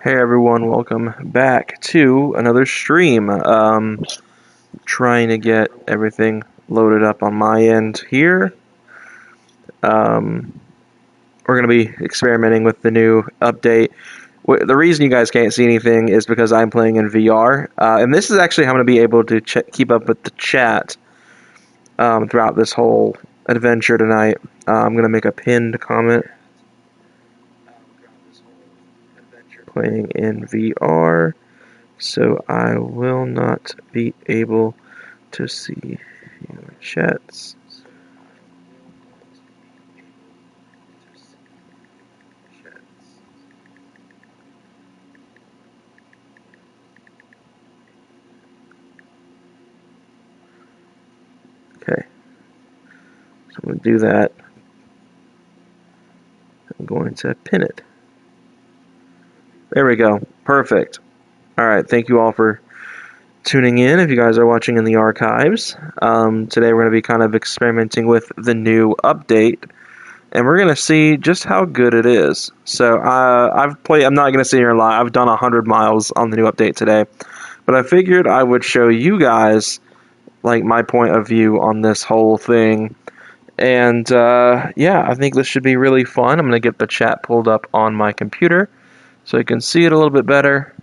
Hey everyone, welcome back to another stream. Trying to get everything loaded up on my end here. We're going to be experimenting with the new update. The reason you guys can't see anything is because I'm playing in VR. And this is actually how I'm going to be able to keep up with the chat throughout this whole adventure tonight. I'm going to make a pinned comment. Playing in VR, so I will not be able to see your chats. Okay, so I'm going to do that. I'm going to pin it. There we go. Perfect. Alright, thank you all for tuning in if you guys are watching in the archives. Today we're going to be kind of experimenting with the new update, and we're going to see just how good it is. So I'm not going to sit here and lie, I've done 100 miles on the new update today, but I figured I would show you guys like my point of view on this whole thing. And yeah, I think this should be really fun. I'm going to get the chat pulled up on my computer so you can see it a little bit better.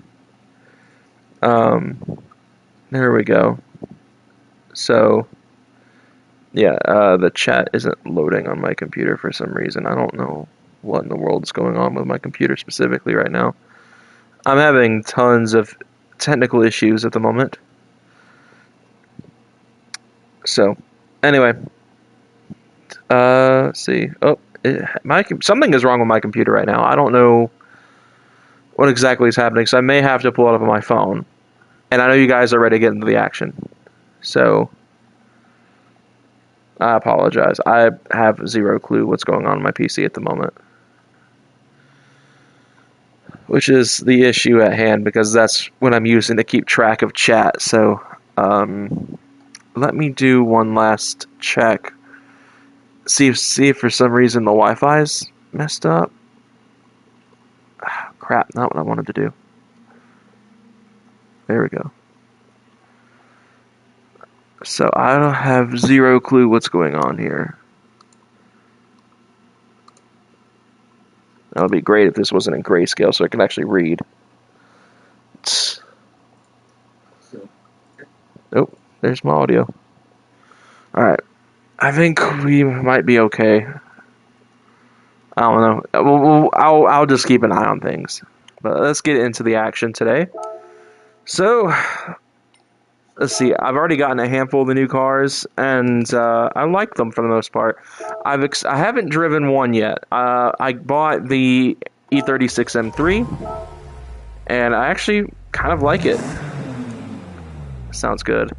There we go. So, yeah, the chat isn't loading on my computer for some reason. I don't know what in the world is going on with my computer specifically right now. I'm having tons of technical issues at the moment. So, anyway. Let's see. Oh, something is wrong with my computer right now. I don't know what exactly is happening, so I may have to pull it up on my phone. And I know you guys are ready to get into the action. So, I apologize. I have zero clue what's going on my PC at the moment. Which is the issue at hand, because that's what I'm using to keep track of chat. So, let me do one last check. See if for some reason the Wi-Fi is messed up. Crap, not what I wanted to do. There we go. So I don't have zero clue what's going on here. That would be great if this wasn't in grayscale so I can actually read. Nope, there's my audio. Alright, I think we might be okay. I don't know. I'll just keep an eye on things. But let's get into the action today. So, let's see. I've already gotten a handful of the new cars, and I like them for the most part. I haven't driven one yet. I bought the E36 M3, and I actually kind of like it. Sounds good.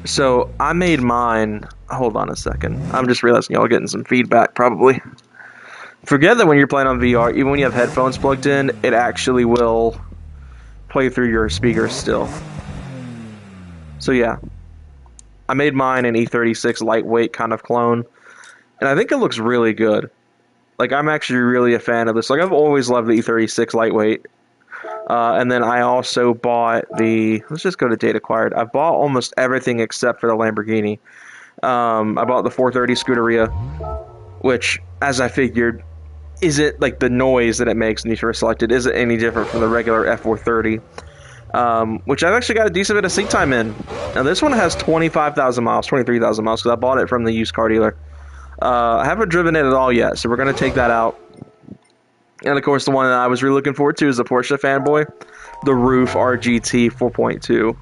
So, I made mine. Hold on a second. I'm just realizing y'all getting some feedback, probably. Forget that when you're playing on VR, even when you have headphones plugged in, it actually will play through your speakers still. So yeah, I made mine an E36 lightweight kind of clone, and I think it looks really good. Like, I'm actually really a fan of this. Like, I've always loved the E36 lightweight. And then I also bought let's just go to date acquired. I bought almost everything except for the Lamborghini. I bought the 430 Scuderia, which, as I figured, isn't like the noise that it makes when you first select it isn't any different from the regular F430, which I've actually got a decent bit of seat time in. Now this one has 25,000 miles, 23,000 miles, because I bought it from the used car dealer. I haven't driven it at all yet, so we're going to take that out. And of course, the one that I was really looking forward to is the Porsche fanboy, the Roof RGT 4.2.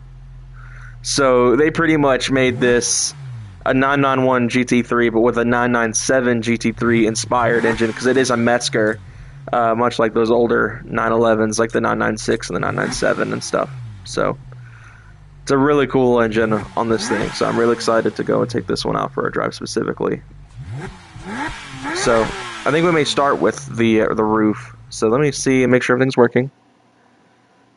So they pretty much made this a 991 GT3, but with a 997 GT3 inspired engine, because it is a Metzger, much like those older 911s, like the 996 and the 997 and stuff. So it's a really cool engine on this thing, so I'm really excited to go and take this one out for a drive specifically. So I think we may start with the roof. So let me see and make sure everything's working.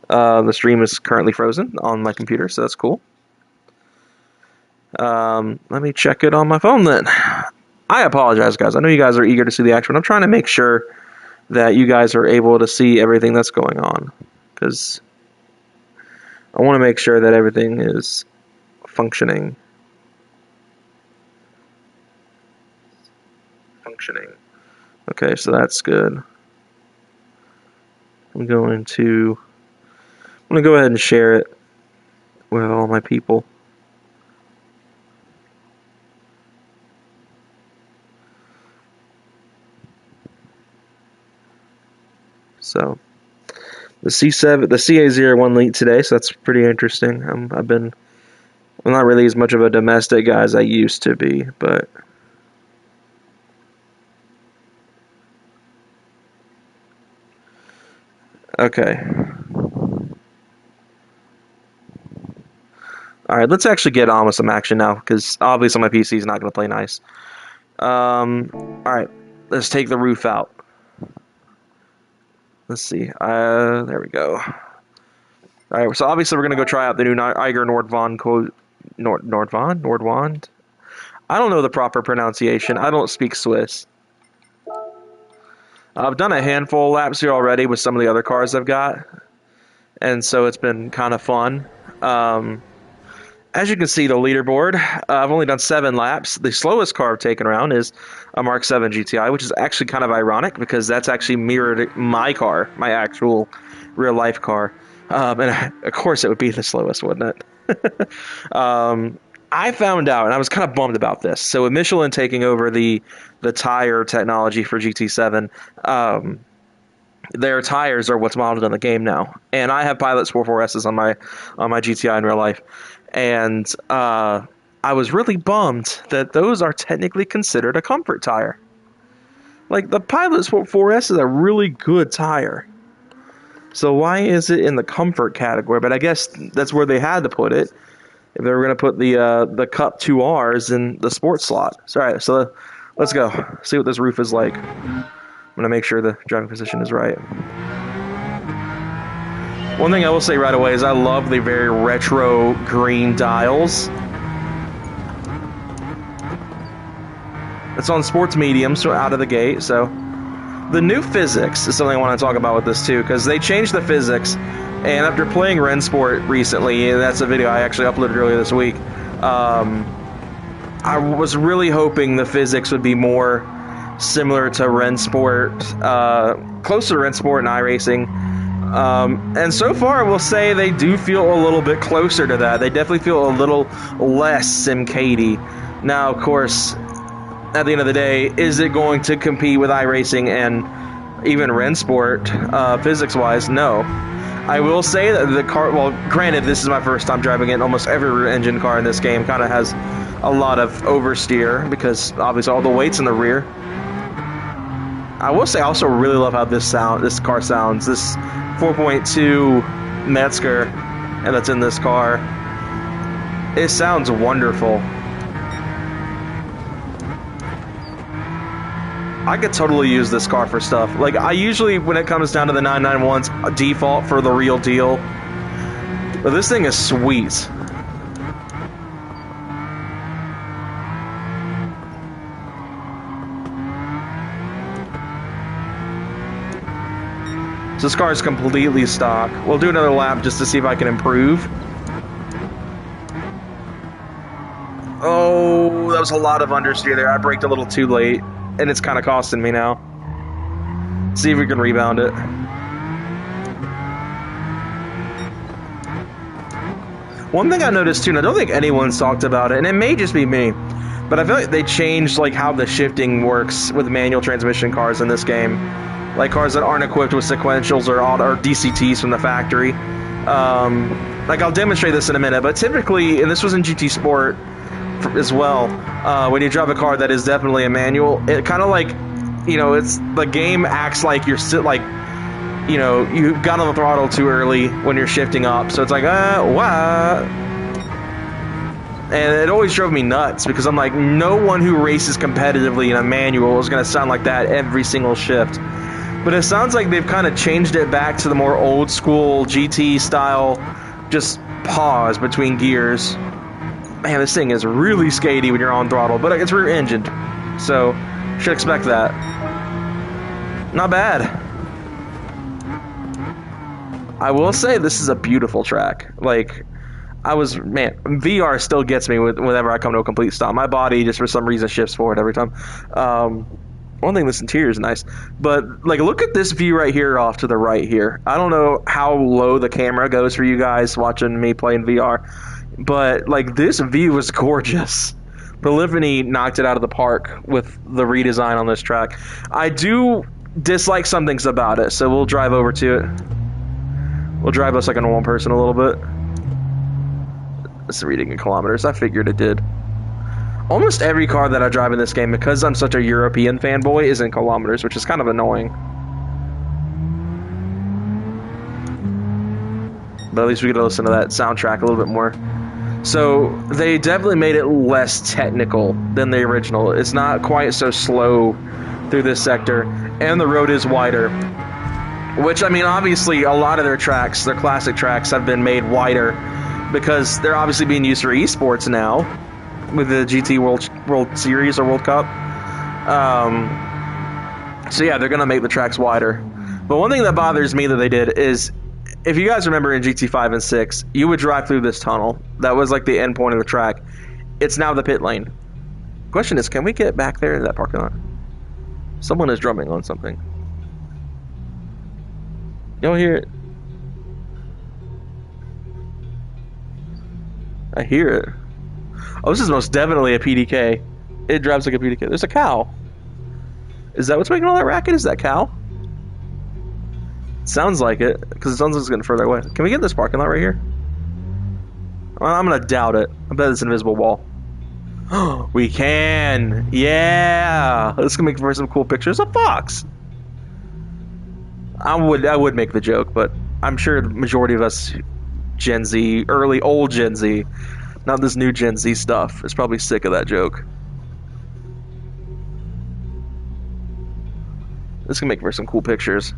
The stream is currently frozen on my computer, so that's cool. Let me check it on my phone then. I apologize, guys. I know you guys are eager to see the action. I'm trying to make sure that you guys are able to see everything that's going on, because I want to make sure that everything is functioning. Okay, so that's good. I'm going to go ahead and share it with all my people. So the C7, the CA01 leaked today, so that's pretty interesting. I'm not really as much of a domestic guy as I used to be, but okay. All right, let's actually get on with some action now, because obviously my PC is not going to play nice. All right, let's take the roof out. Let's see. There we go. All right, so obviously we're going to go try out the new Eiger Nordwand. I don't know the proper pronunciation. I don't speak Swiss. I've done a handful of laps here already with some of the other cars I've got, and so it's been kind of fun. As you can see, the leaderboard, I've only done 7 laps. The slowest car I've taken around is a Mark 7 GTI, which is actually kind of ironic because that's actually mirrored my car, my actual real-life car. And of course it would be the slowest, wouldn't it? I found out, and I was kind of bummed about this. So with Michelin taking over the tire technology for GT7, their tires are what's modeled in the game now. And I have Pilot Sport 4S's on my GTI in real life. And I was really bummed that those are technically considered a comfort tire. Like, the Pilot Sport 4S is a really good tire. So why is it in the comfort category? But I guess that's where they had to put it, if they were going to put the Cup 2Rs in the sports slot. So, all right, so let's go. See what this roof is like. I'm going to make sure the driving position is right. One thing I will say right away is I love the very retro green dials. It's on sports medium, so out of the gate. So the new physics is something I want to talk about with this too, because they changed the physics. And after playing Rensport recently, and that's a video I actually uploaded earlier this week, I was really hoping the physics would be more similar to Rensport, closer to Rensport and iRacing. And so far, I will say they do feel a little bit closer to that. They definitely feel a little less SimCady. Now, of course, at the end of the day, is it going to compete with iRacing and even Rensport, physics-wise? No. I will say that the car, well, granted, this is my first time driving it, and almost every rear-engine car in this game kind of has a lot of oversteer, because obviously all the weight's in the rear. I will say I also really love how this car sounds. This 4.2 Metzger, and that's in this car. It sounds wonderful. I could totally use this car for stuff. Like, I usually, when it comes down to the 991s, default for the real deal. But this thing is sweet. So this car is completely stock. We'll do another lap just to see if I can improve. Oh, that was a lot of understeer there. I braked a little too late, and it's kind of costing me now. See if we can rebound it. One thing I noticed too, and I don't think anyone's talked about it, and it may just be me, but I feel like they changed like how the shifting works with manual transmission cars in this game. Like cars that aren't equipped with sequentials or DCTs from the factory. Like, I'll demonstrate this in a minute, but typically, and this was in GT Sport as well, when you drive a car that is definitely a manual, it kind of like, you know, it's the game acts like you're you know, you got on the throttle too early when you're shifting up, so it's like, what? And it always drove me nuts, because I'm like, no one who races competitively in a manual is going to sound like that every single shift. But it sounds like they've kind of changed it back to the more old school GT style, just pause between gears. Man, this thing is really skatey when you're on throttle, but it's rear-engined, so should expect that. Not bad. I will say this is a beautiful track. Like, man, VR still gets me whenever I come to a complete stop. My body just for some reason shifts forward every time. One thing, this interior is nice, but like, look at this view right here off to the right here. I don't know how low the camera goes for you guys watching me playing VR, but like, this view is gorgeous. Polyphony knocked it out of the park with the redesign on this track. I do dislike some things about it, so we'll drive over to it. We'll drive us like a normal person a little bit. It's reading in kilometers. I figured it did. Almost every car that I drive in this game, because I'm such a European fanboy, is in kilometers, which is kind of annoying. But at least we get to listen to that soundtrack a little bit more. So they definitely made it less technical than the original. It's not quite so slow through this sector, and the road is wider. Which, I mean, obviously, a lot of their tracks, their classic tracks, have been made wider because they're obviously being used for esports now with the GT World Series or World Cup. So yeah, they're going to make the tracks wider. But one thing that bothers me that they did is, if you guys remember in GT5 and 6, you would drive through this tunnel. That was like the end point of the track. It's now the pit lane. Question is, can we get back there in that parking lot? Someone is drumming on something. You'll hear it. I hear it. Oh, this is most definitely a PDK. It drives like a PDK. There's a cow. Is that what's making all that racket? Is that cow? It sounds like it, because it sounds like it's getting further away. Can we get in this parking lot right here? Well, I'm going to doubt it. I bet it's an invisible wall. We can! Yeah! This can make for some cool pictures. A fox! I would make the joke, but I'm sure the majority of us Gen Z, old Gen Z, not this new Gen Z stuff, is probably sick of that joke. This can make for some cool pictures.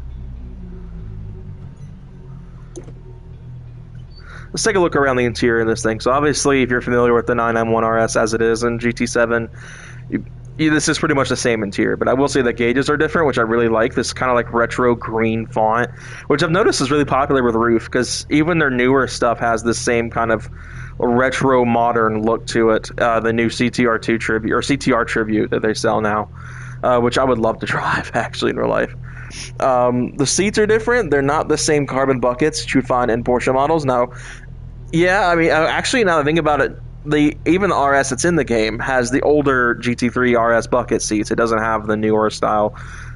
Let's take a look around the interior of this thing. So obviously, if you're familiar with the 991 RS as it is in GT7, this is pretty much the same interior, but I will say the gauges are different, which I really like. This kind of like retro green font, which I've noticed is really popular with Roof, because even their newer stuff has this same kind of retro modern look to it. The new CTR2 tribute, or CTR tribute that they sell now, which I would love to drive actually in real life. The seats are different. They're not the same carbon buckets that you'd find in Porsche models. Now, yeah, I mean, actually, now that I think about it, even the RS that's in the game has the older GT3 RS bucket seats. It doesn't have the newer style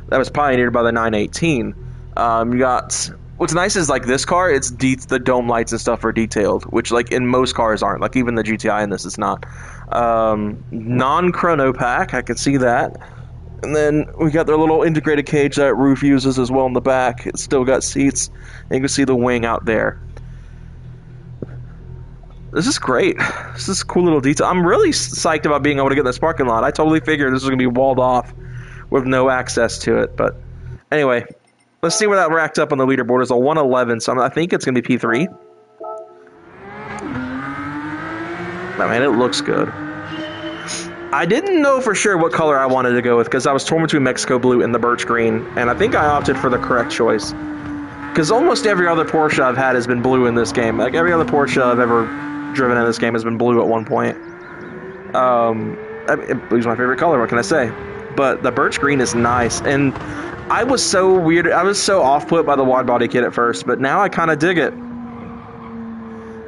that was pioneered by the 918. You got, what's nice is like this car, the dome lights and stuff are detailed, which like in most cars aren't. Like even the GTI in this is not. Non-chrono pack, I can see that. And then we got their little integrated cage that Roof uses as well in the back. It's still got seats, and you can see the wing out there. This is great. This is a cool little detail. I'm really psyched about being able to get in this parking lot. I totally figured this was going to be walled off with no access to it. But anyway, let's see where that racked up on the leaderboard. It's a 111, so I think it's going to be P3. But man, it looks good. I didn't know for sure what color I wanted to go with, because I was torn between Mexico Blue and the Birch Green, and I think I opted for the correct choice. Because almost every other Porsche I've had has been blue in this game. Like every other Porsche I've ever driven in this game has been blue at one point. Blue's my favorite color, what can I say? But the Birch Green is nice, and I was so off-put by the wide body kit at first, but now I kind of dig it.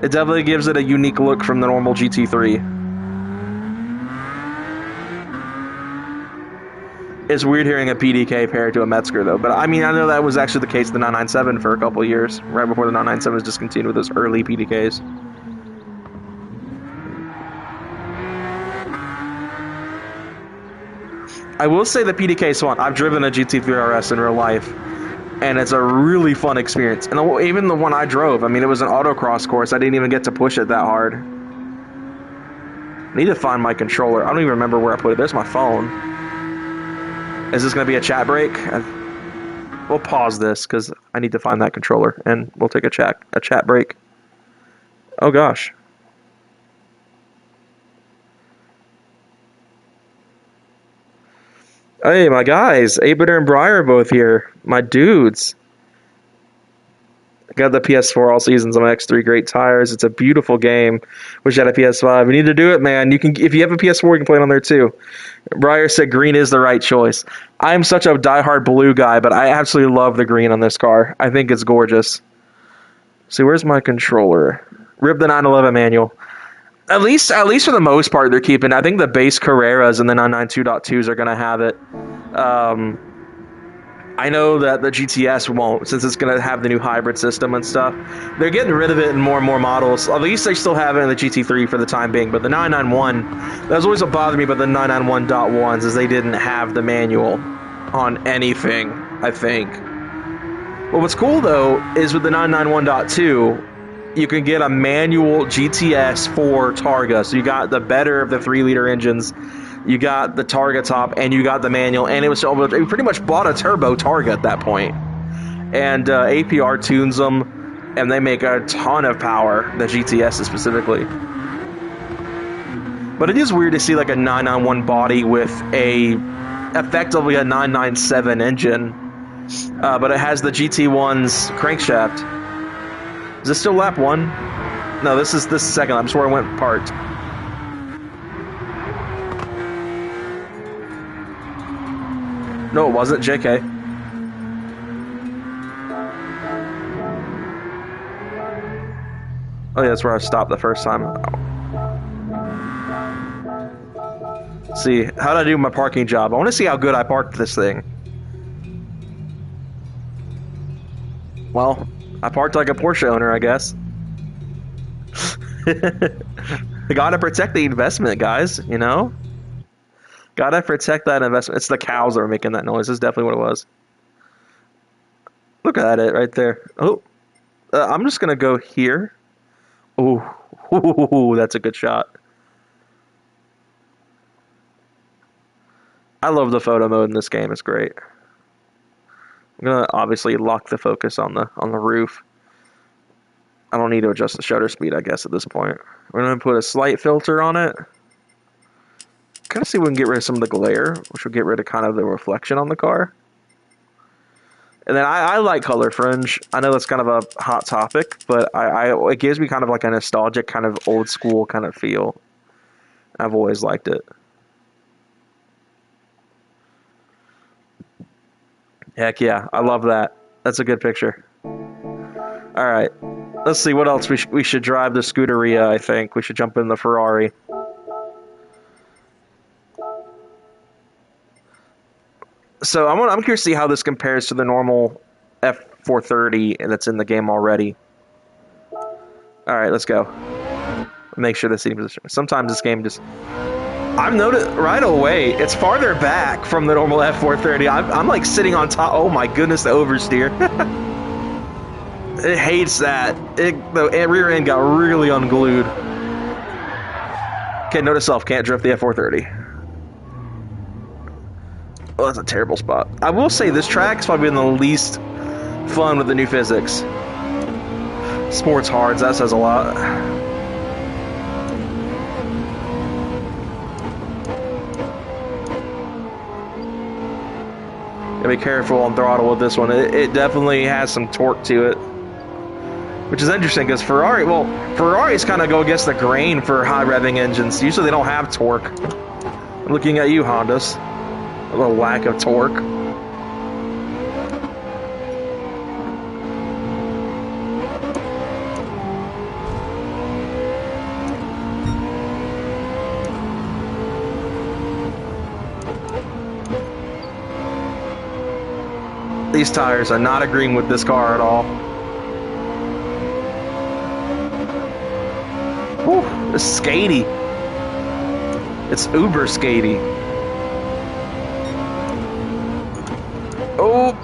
It definitely gives it a unique look from the normal GT3. It's weird hearing a PDK paired to a Metzger, though. But I mean, I know that was actually the case of the 997 for a couple of years, right before the 997 was discontinued with those early PDKs. I will say the PDK is fun. I've driven a GT3 RS in real life, and it's a really fun experience. And even the one I drove, I mean, it was an autocross course. I didn't even get to push it that hard. I need to find my controller. I don't even remember where I put it. There's my phone. Is this going to be a chat break? We'll pause this because I need to find that controller, and we'll take a chat break. Oh gosh. Hey, my guys, Abeter and Briar are both here. My dudes. I got the PS4 all seasons on my X3. Great tires. It's a beautiful game. Wish I had a PS5. We need to do it, man. You can, if you have a PS4, you can play it on there too. Briar said green is the right choice. I'm such a diehard blue guy, but I absolutely love the green on this car. I think it's gorgeous. See, where's my controller? Rip the 911 manual. At least for the most part, they're keeping. I think the base Carreras and the 992.2s are going to have it. I know that the GTS won't, since it's going to have the new hybrid system and stuff. They're getting rid of it in more and more models. At least they still have it in the GT3 for the time being. But the 991, that was always what bothered me about the 991.1s, is they didn't have the manual on anything, I think. Well, what's cool, though, is with the 991.2, you can get a manual GTS for Targa. So you got the better of the 3-liter engines, you got the Targa top, and you got the manual. And you pretty much bought a turbo Targa at that point. And APR tunes them, and they make a ton of power, the GTSs specifically. But it is weird to see like a 991 body with effectively a 997 engine. But it has the GT1's crankshaft. Is this still lap 1? No, this is second lap. This is where I went parked. No, it wasn't. JK. Oh, yeah, that's where I stopped the first time. See, how did I do my parking job? I want to see how good I parked this thing. Well, I parked like a Porsche owner, I guess. Gotta protect the investment, guys, you know? Gotta protect that investment. It's the cows that are making that noise. That's definitely what it was. Look at it right there. Oh, I'm just gonna go here. Ooh, that's a good shot. I love the photo mode in this game. It's great. I'm gonna obviously lock the focus on the roof. I don't need to adjust the shutter speed, I guess, at this point. We're gonna put a slight filter on it. Kind of see if we can get rid of some of the glare, which will get rid of kind of the reflection on the car. And then I like color fringe. I know that's kind of a hot topic, but it gives me kind of like a nostalgic, kind of old school kind of feel. I've always liked it. Heck yeah, I love that. That's a good picture. All right, let's see what else we should drive the Scuderia. I think we should jump in the Ferrari. So I'm curious to see how this compares to the normal F430 that's in the game already. All right, let's go. Make sure the seating position. Sometimes this game just... I've noticed right away, it's farther back from the normal F430. I'm like sitting on top. Oh my goodness, the oversteer. It hates that. The rear end got really unglued. Okay, note to self, can't drift the F430. Oh, that's a terrible spot. I will say this track's probably been the least fun with the new physics. Sports hards, that says a lot. Gotta be careful on throttle with this one. It definitely has some torque to it. Which is interesting because Ferraris kind of go against the grain for high revving engines. Usually they don't have torque. I'm looking at you, Hondas. A little lack of torque. These tires are not agreeing with this car at all. Whew, it's skatey. It's uber skatey. Oh!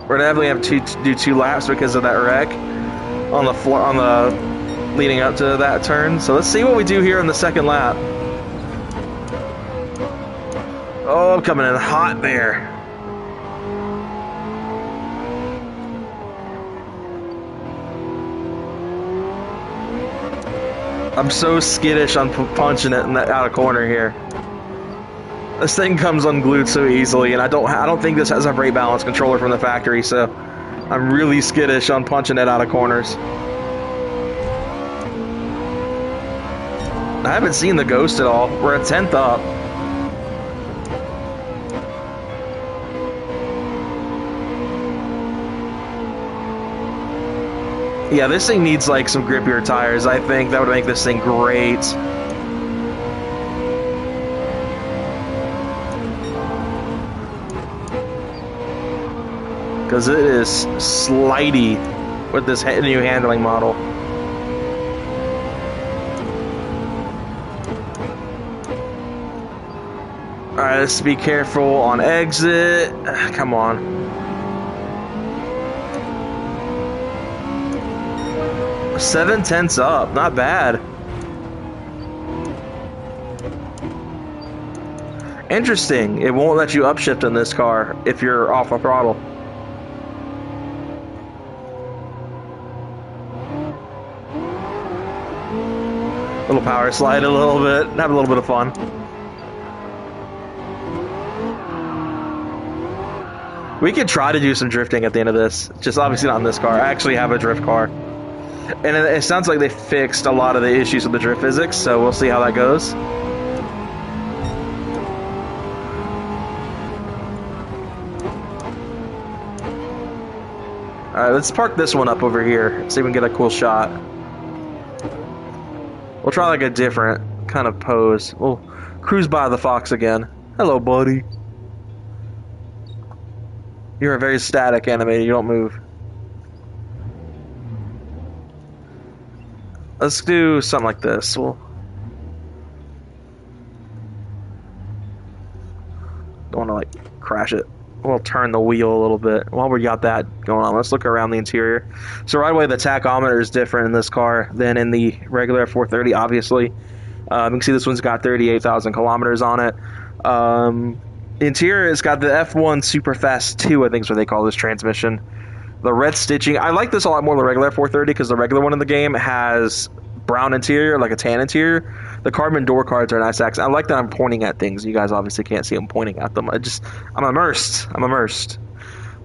We're gonna definitely have to do 2 laps because of that wreck on the floor, on the leading up to that turn. So let's see what we do here in the second lap. Oh, I'm coming in hot there. I'm so skittish on punching it in that out of corner here. This thing comes unglued so easily, and I don't think this has a rate balance controller from the factory, so I'm really skittish on punching it out of corners. I haven't seen the ghost at all. We're a 10th up. Yeah, this thing needs like some grippier tires. I think that would make this thing great. Because it is slidey with this new handling model. Alright, let's be careful on exit. Come on. 7/10 up, not bad. Interesting, it won't let you upshift in this car if you're off a throttle. Little power slide a little bit, have a little bit of fun. We could try to do some drifting at the end of this, just obviously not in this car. I actually have a drift car. And it sounds like they fixed a lot of the issues with the drift physics, so we'll see how that goes. Alright, let's park this one up over here, see if we can get a cool shot. We'll try like a different kind of pose. We'll cruise by the Fox again. Hello, buddy. You're a very static animated, you don't move. Let's do something like this. We'll don't want to like crash it. We'll turn the wheel a little bit while we got that going on. Let's look around the interior. So right away, the tachometer is different in this car than in the regular 430. Obviously, you can see this one's got 38,000 kilometers on it. The interior has got the F1 Superfast 2, I think is what they call this transmission. The red stitching. I like this a lot more than the regular 430 because the regular one in the game has brown interior, like a tan interior. The carbon door cards are nice accents. I like that I'm pointing at things. You guys obviously can't see I'm pointing at them. I'm immersed. I'm immersed.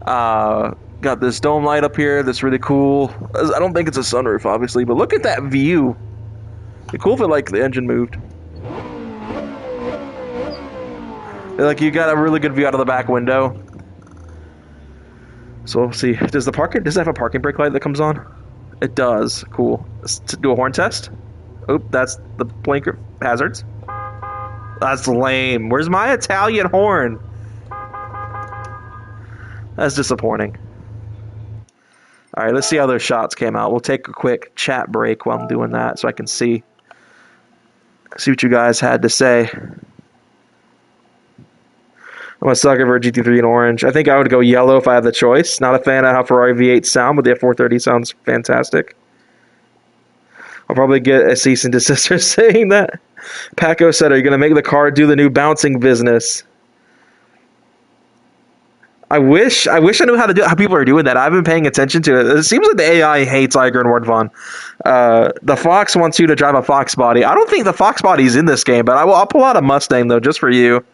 Got this dome light up here that's really cool. I don't think it's a sunroof, obviously, but look at that view. It'd be cool if it, like, the engine moved. Like, you got a really good view out of the back window. So we'll see. Does it have a parking brake light that comes on? It does. Cool. Let's do a horn test. Oop, that's the blinker hazards. That's lame. Where's my Italian horn? That's disappointing. Alright, let's see how those shots came out. We'll take a quick chat break while I'm doing that so I can see what you guys had to say. I'm a sucker for a GT3 in orange. I think I would go yellow if I had the choice. Not a fan of how Ferrari V8 sound, but the F430 sounds fantastic. I'll probably get a cease and desist for saying that. Paco said, are you going to make the car do the new bouncing business? I wish I knew how people are doing that. I've been paying attention to it. It seems like the AI hates Iger and Ward Vaughn. The Fox wants you to drive a Fox body. I don't think the Fox body is in this game, but I'll pull out a Mustang, though, just for you.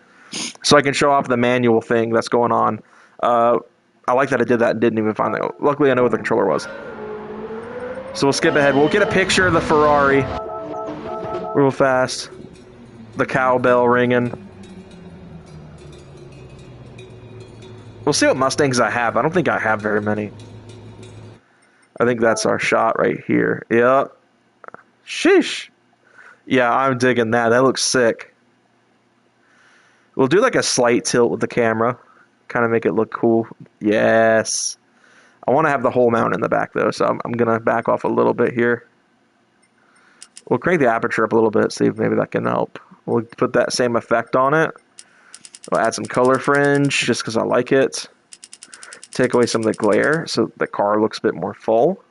So I can show off the manual thing that's going on. I like that I did that and didn't even find that. Luckily, I know what the controller was. So we'll skip ahead. We'll get a picture of the Ferrari real fast. The cowbell ringing. We'll see what Mustangs I have. I don't think I have very many. I think that's our shot right here. Yep. Sheesh. Yeah, I'm digging that. That looks sick. We'll do like a slight tilt with the camera. Kind of make it look cool. Yes. I want to have the whole mount in the back, though, so I'm going to back off a little bit here. We'll crank the aperture up a little bit, see if maybe that can help. We'll put that same effect on it. We'll add some color fringe, just because I like it. Take away some of the glare, so the car looks a bit more full.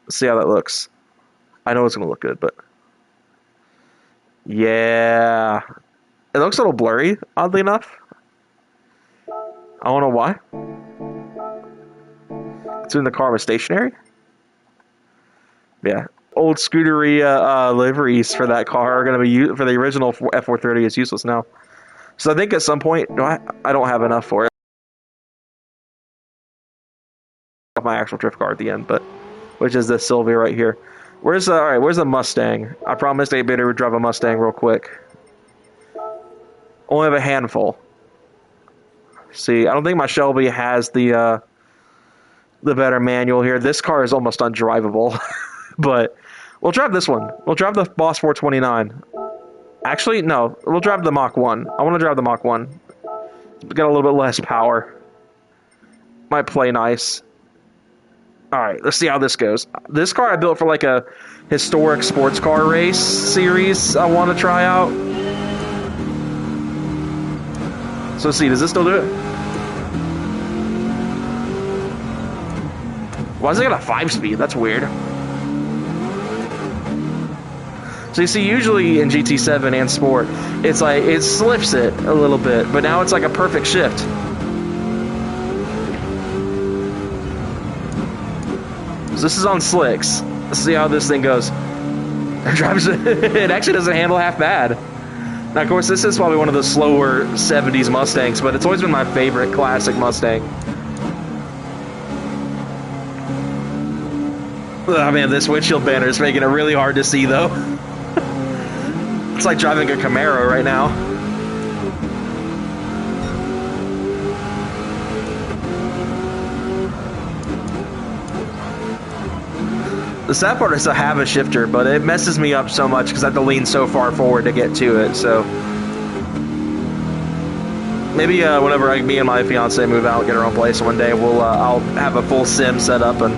Let's see how that looks. I know it's going to look good, but... Yeah. It looks a little blurry, oddly enough. I don't know why. Considering the car was stationary. Yeah. Old Scuderia liveries for that car are going to be for the original F430 is useless now. So I think at some point, I don't have enough for it. My actual drift car at the end, but which is this Sylvia right here. Where's the all right? Where's the Mustang? I promised 8-Bitter would drive a Mustang real quick. Only have a handful. See, I don't think my Shelby has the better manual here. This car is almost undrivable, but we'll drive this one. We'll drive the Boss 429. Actually, no, we'll drive the Mach 1. I want to drive the Mach 1. Got a little bit less power. Might play nice. Alright, let's see how this goes. This car I built for like a historic sports car race series I want to try out. So let's see, does this still do it? Why is it got a 5-speed? That's weird. So you see, usually in GT7 and Sport, it's like, it slips it a little bit, but now it's like a perfect shift. So this is on slicks. Let's see how this thing goes. It drives it actually doesn't handle half bad. Now, of course, this is probably one of the slower 70s Mustangs, but it's always been my favorite classic Mustang. Oh man, this windshield banner is making it really hard to see, though. It's like driving a Camaro right now. The sad part is I have a shifter, but it messes me up so much because I have to lean so far forward to get to it, so... Maybe whenever me and my fiance move out, get our own place one day, I'll have a full sim set up, and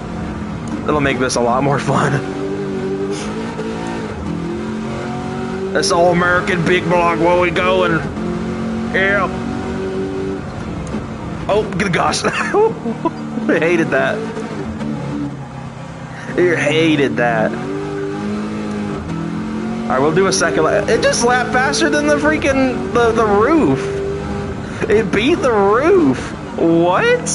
it'll make this a lot more fun. This all-American big block, where we going? Yeah. Oh, gosh. I hated that. You hated that. Alright, we'll do a second lap. It just lapped faster than the freaking, the roof. It beat the roof. What?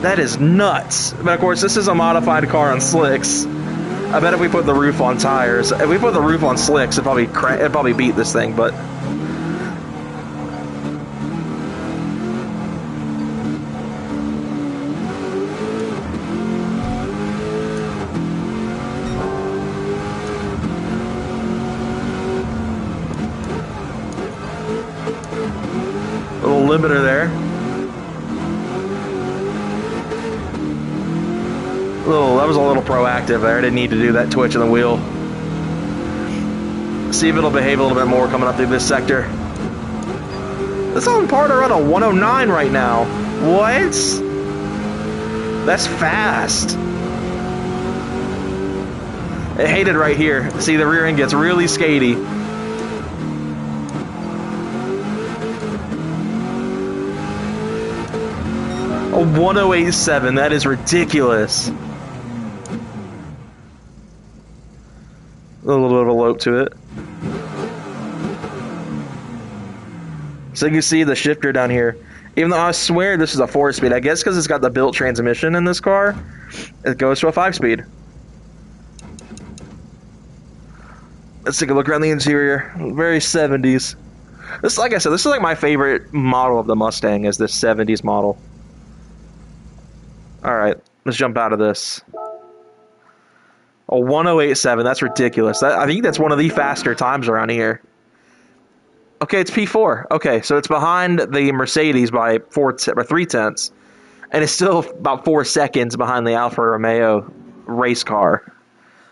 That is nuts. But of course, this is a modified car on slicks. I bet if we put the roof on tires, if we put the roof on slicks, it'd probably beat this thing, but... Little limiter there. That was a little proactive there. I didn't need to do that twitch in the wheel. See if it'll behave a little bit more coming up through this sector. This on par to run a 109 right now. What? That's fast. It hated right here. See, the rear end gets really skatey. A 1087, that is ridiculous. A little bit of a lope to it. So you can see the shifter down here. Even though I swear this is a 4-speed, I guess because it's got the built transmission in this car, it goes to a 5-speed. Let's take a look around the interior. Very 70s. This, like I said, this is like my favorite model of the Mustang, is this 70s model. Alright, let's jump out of this. A 1087, that's ridiculous. I think that's one of the faster times around here. Okay, it's P4. Okay, so it's behind the Mercedes by 3/10, and it's still about 4 seconds behind the Alfa Romeo race car.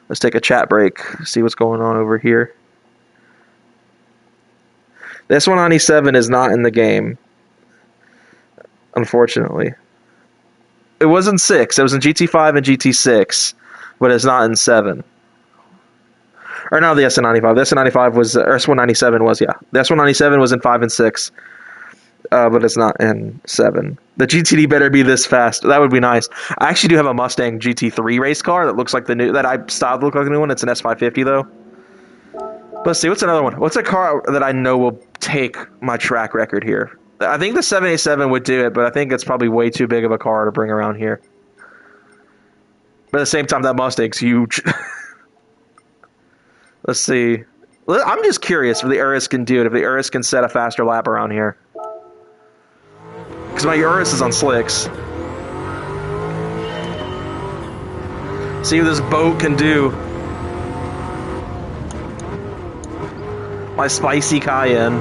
Let's take a chat break, see what's going on over here. This 197 is not in the game, unfortunately. It was in 6. It was in GT5 and GT6, but it's not in 7. Or no, the SN95. The SN95 was, or S197 was, yeah. The S197 was in 5 and 6, but it's not in 7. The GTD better be this fast. That would be nice. I actually do have a Mustang GT3 race car that looks like the new, that I styled to look like a new one. It's an S550 though. But let's see, what's another one? What's a car that I know will take my track record here? I think the 787 would do it, but I think it's probably way too big of a car to bring around here. But at the same time, that Mustang's huge. Let's see. I'm just curious if the Urus can do it, if the Urus can set a faster lap around here. Because my Urus is on slicks. See what this boat can do. My spicy Cayenne.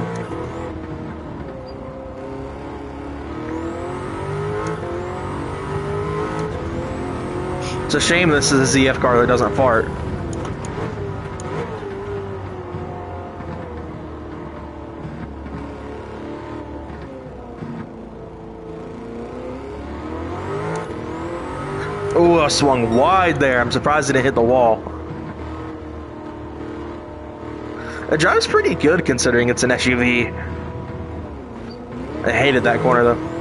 It's a shame this is a ZF car that doesn't fart. Ooh, I swung wide there. I'm surprised it didn't hit the wall. It drives pretty good considering it's an SUV. I hated that corner though.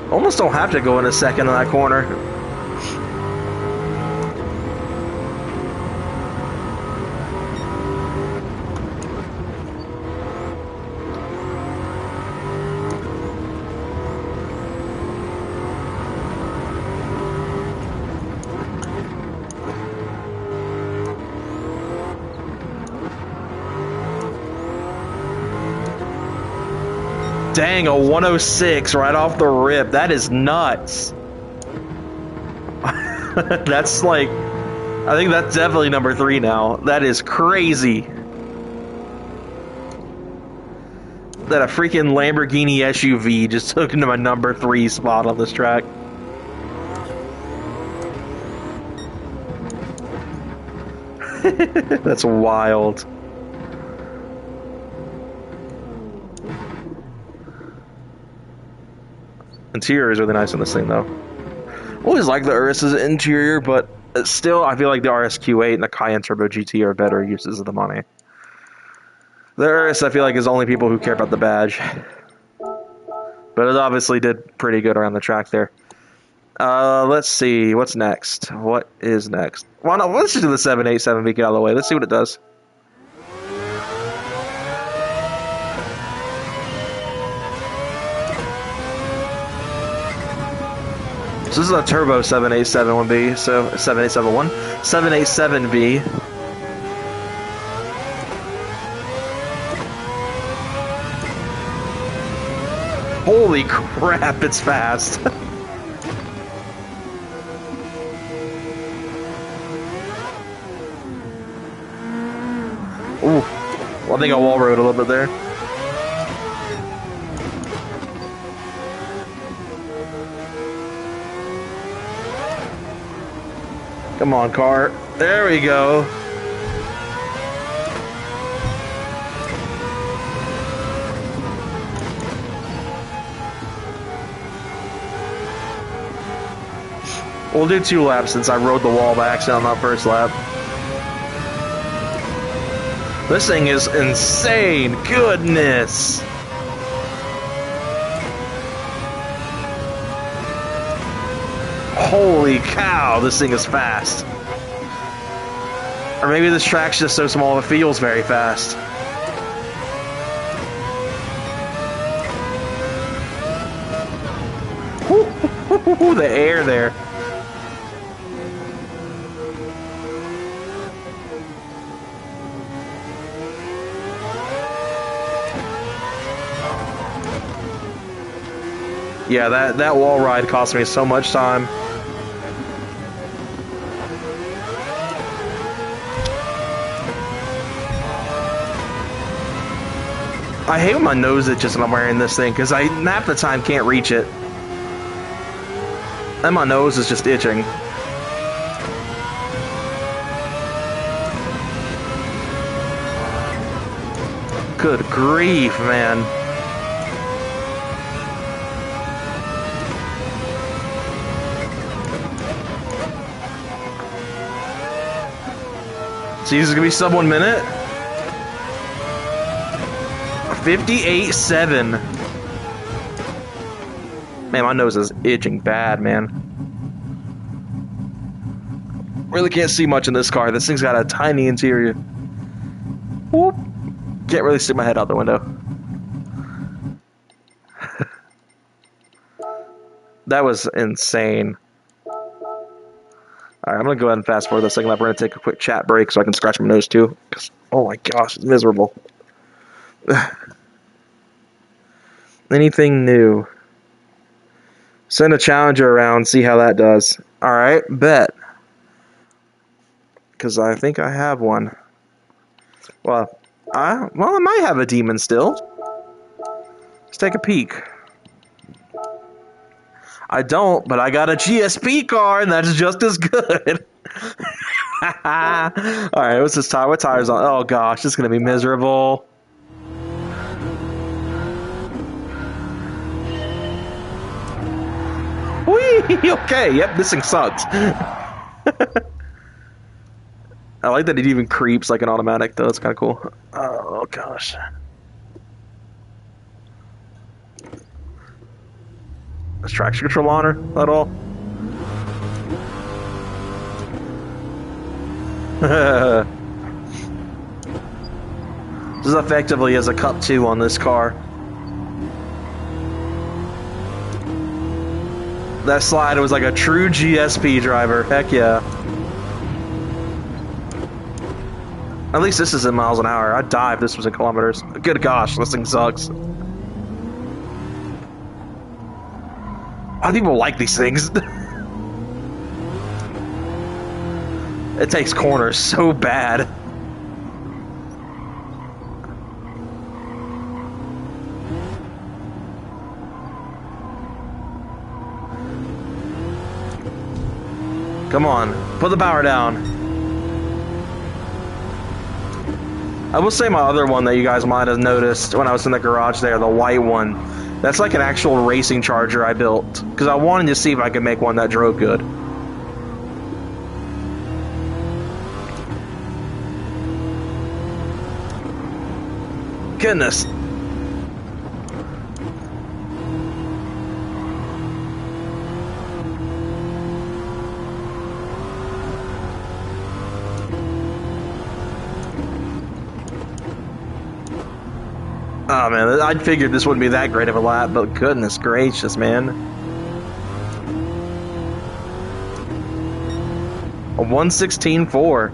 Almost don't have to go in a second in that corner. Dang, a 106 right off the rip. That is nuts. That's like, I think that's definitely number 3 now. That is crazy. That a freaking Lamborghini SUV just took into my number 3 spot on this track. That's wild. Interior is really nice on this thing, though. Always like the Urus's interior, but still, I feel like the RSQ8 and the Cayenne Turbo GT are better uses of the money. The Urus, I feel like, is only people who care about the badge. But it obviously did pretty good around the track there. Let's see. What's next? What is next? Well, no, let's just do the 787V, get out of the way. Let's see what it does. So this is a turbo 787-1B, so 7871, 787V. Holy crap, it's fast. Ooh, well, I think I wall rode a little bit there. Come on, car. There we go. We'll do 2 laps since I rode the wall by accident on that first lap. This thing is insane. Goodness. Holy cow, this thing is fast. Or maybe this track's just so small it feels very fast. Woo, the air there. Yeah, that wall ride cost me so much time. I hate when my nose itches when I'm wearing this thing, because I half the time can't reach it. And my nose is just itching. Good grief, man. See, this is gonna be sub 1 minute. 58.7. Man, my nose is itching bad, man. Really can't see much in this car. This thing's got a tiny interior. Whoop. Can't really stick my head out the window. That was insane. Alright, I'm gonna go ahead and fast forward the second lap. We're gonna take a quick chat break so I can scratch my nose too. Oh my gosh, it's miserable. Anything new? Send a challenger around, see how that does. Alright, bet. Because I think I have one. Well, I might have a demon still. Let's take a peek. I don't, but I got a GSP car, and that's just as good. Alright, what's this tire? What tire's on? Oh gosh, this is going to be miserable. Whee! Okay, yep, this thing sucks. I like that it even creeps like an automatic, though. It's kind of cool. Oh gosh. Is traction control on her at all? This is effectively as a Cup 2 on this car. That slide was like a true GSP driver. Heck yeah. At least this is in miles an hour. I'd die if this was in kilometers. Good gosh, this thing sucks. Why do people like these things? It takes corners so bad. Come on, put the power down. I will say my other one that you guys might have noticed when I was in the garage there, the white one, that's like an actual racing charger I built. Because I wanted to see if I could make one that drove good. Goodness. Oh man, I figured this wouldn't be that great of a lap, but goodness gracious, man. A 1:16.4.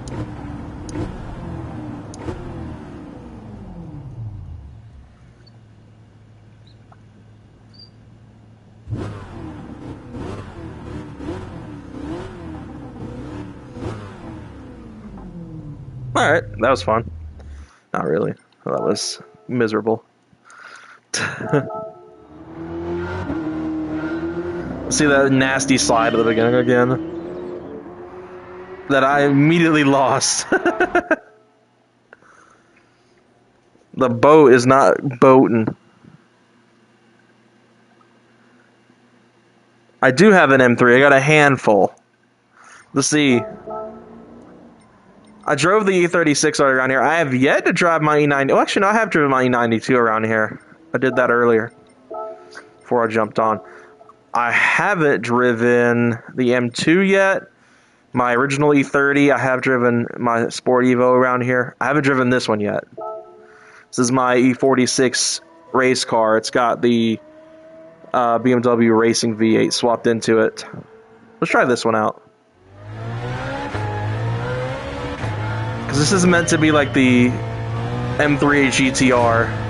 Alright, that was fun. Not really. Well, that was miserable. See that nasty slide at the beginning again? That I immediately lost. The boat is not boating. I do have an M3. I got a handful. Let's see. I drove the E36 around here. I have yet to drive my E90. Oh, actually, no, I have driven my E92 around here. I did that earlier before I jumped on. I haven't driven the M2 yet. My original E30. I have driven my Sport Evo around here. I haven't driven this one yet. This is my E46 race car. It's got the BMW Racing V8 swapped into it. Let's try this one out. Because this is meant to be like the M3 GTR.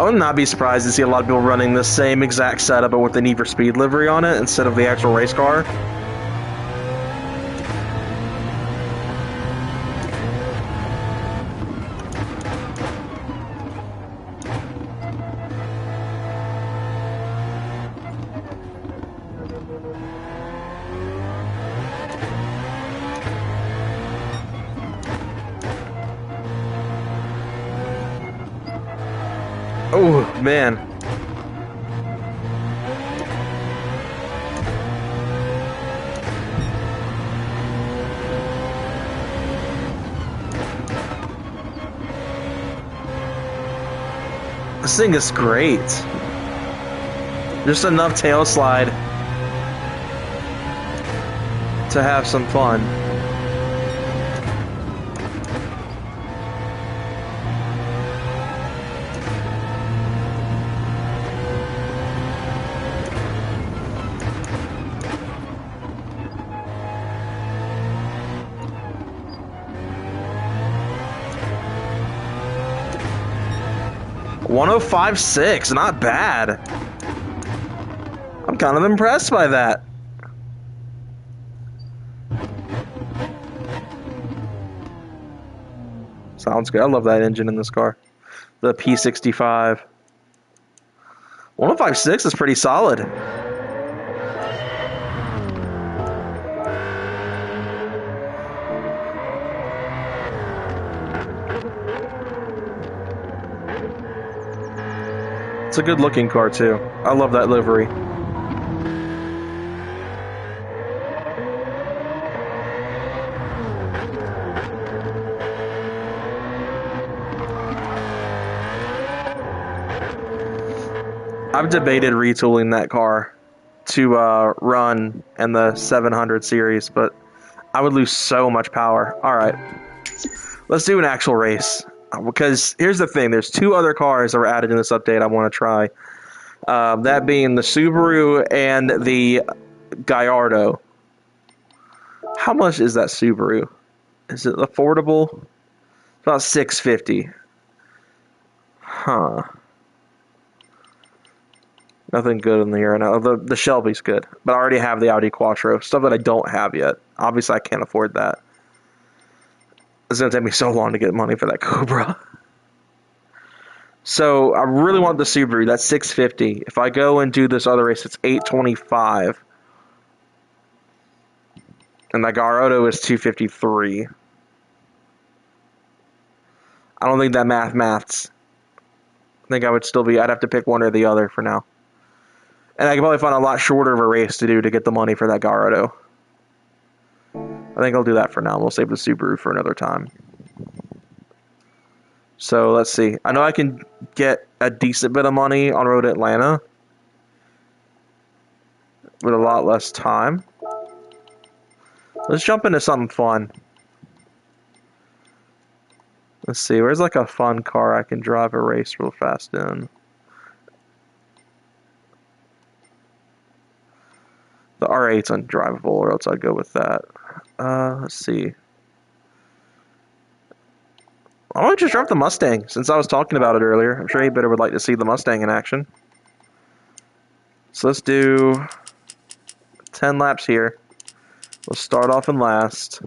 I would not be surprised to see a lot of people running the same exact setup but with the Need for Speed livery on it instead of the actual race car. Oh, man. This thing is great. Just enough tail slide to have some fun. 105.6, not bad. I'm kind of impressed by that. Sounds good. I love that engine in this car. The P65. 105.6 is pretty solid. It's a good looking car too. I love that livery. I've debated retooling that car to run in the 700 series, but I would lose so much power. All right, let's do an actual race. Because here's the thing, there's two other cars that were added in this update I want to try. That being the Subaru and the Gallardo. How much is that Subaru? Is it affordable? It's about $650. Huh. Nothing good in the here right now. The Shelby's good, but I already have the Audi Quattro. Stuff that I don't have yet. Obviously, I can't afford that. It's going to take me so long to get money for that Cobra. So, I really want the Subaru. That's $650. If I go and do this other race, it's $825. And the Gallardo is $253. I don't think that maths. I think I would still be... I'd have to pick one or the other for now. And I could probably find a lot shorter of a race to do to get the money for that Gallardo. I think I'll do that for now. We'll save the Subaru for another time. So, let's see. I know I can get a decent bit of money on Road Atlanta with a lot less time. Let's jump into something fun. Let's see. Where's like a fun car I can drive a race real fast in? The R8's undrivable, or else I'd go with that. Let's see. Why don't I just drive the Mustang, since I was talking about it earlier. I'm sure anybody would like to see the Mustang in action. So let's do 10 laps here. We'll start off in last.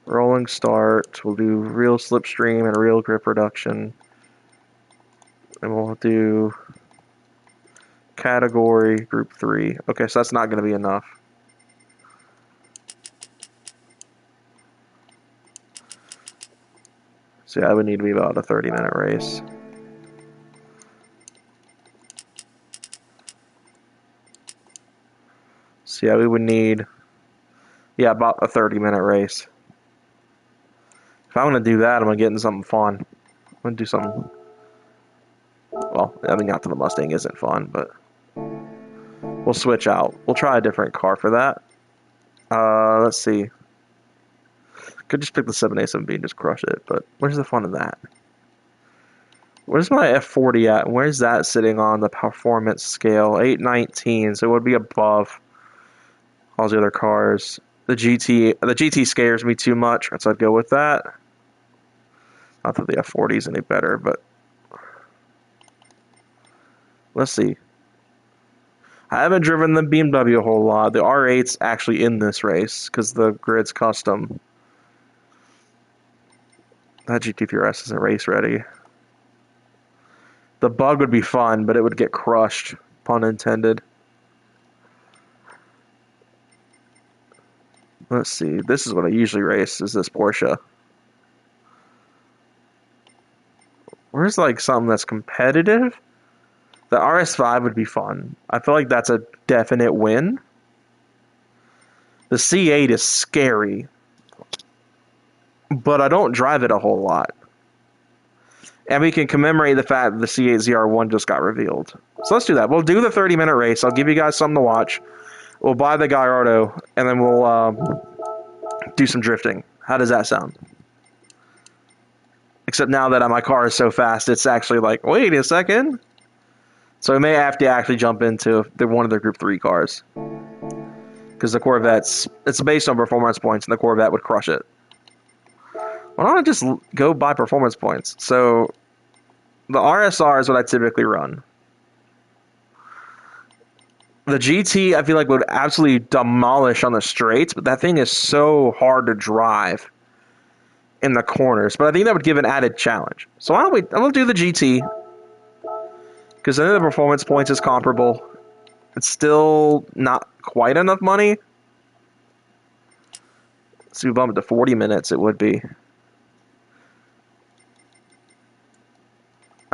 Rolling start. We'll do real slipstream and real grip reduction. And we'll do category group 3. Okay, so that's not going to be enough. So yeah, I would need to be about a 30-minute race. So yeah, we would need, yeah, about a 30-minute race. If I'm going to do that, I'm going to get into something fun. I'm going to do something, well, I mean, not that the Mustang isn't fun, but we'll switch out. We'll try a different car for that. Let's see. Could just pick the 7A7B and just crush it, but where's the fun in that? Where's my F40 at? Where's that sitting on the performance scale? 819, so it would be above all the other cars. The GT scares me too much, so I'd go with that. Not that the F40 is any better, but let's see. I haven't driven the BMW a whole lot. The R8's actually in this race because the grid's custom. That GT3RS isn't race ready. The bug would be fun, but it would get crushed, pun intended. Let's see. This is what I usually race, is this Porsche. Where's like something that's competitive? The RS5 would be fun. I feel like that's a definite win. The C8 is scary, but I don't drive it a whole lot. And we can commemorate the fact that the C8 ZR1 just got revealed. So let's do that. We'll do the 30-minute race. I'll give you guys something to watch. We'll buy the Gallardo, and then we'll do some drifting. How does that sound? Except now that my car is so fast, it's actually like, wait a second. So we may have to actually jump into one of their Group 3 cars. Because the Corvette's, it's based on performance points, and the Corvette would crush it. Why don't I just go buy performance points? So The RSR is what I typically run. The GT, I feel like, would absolutely demolish on the straights, but that thing is so hard to drive in the corners. But I think that would give an added challenge. So I'm going to do the GT, because I know the performance points is comparable. It's still not quite enough money. So we bump it to 40 minutes, it would be.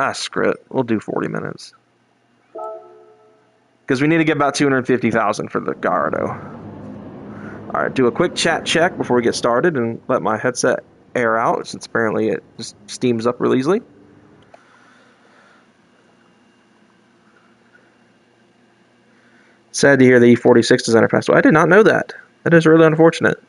Ah, screw it. We'll do 40 minutes. Because we need to get about 250,000 for the Gallardo. Alright, do a quick chat check before we get started and let my headset air out, since apparently it just steams up real easily. Sad to hear the E46 designer passed away. I did not know that. That is really unfortunate.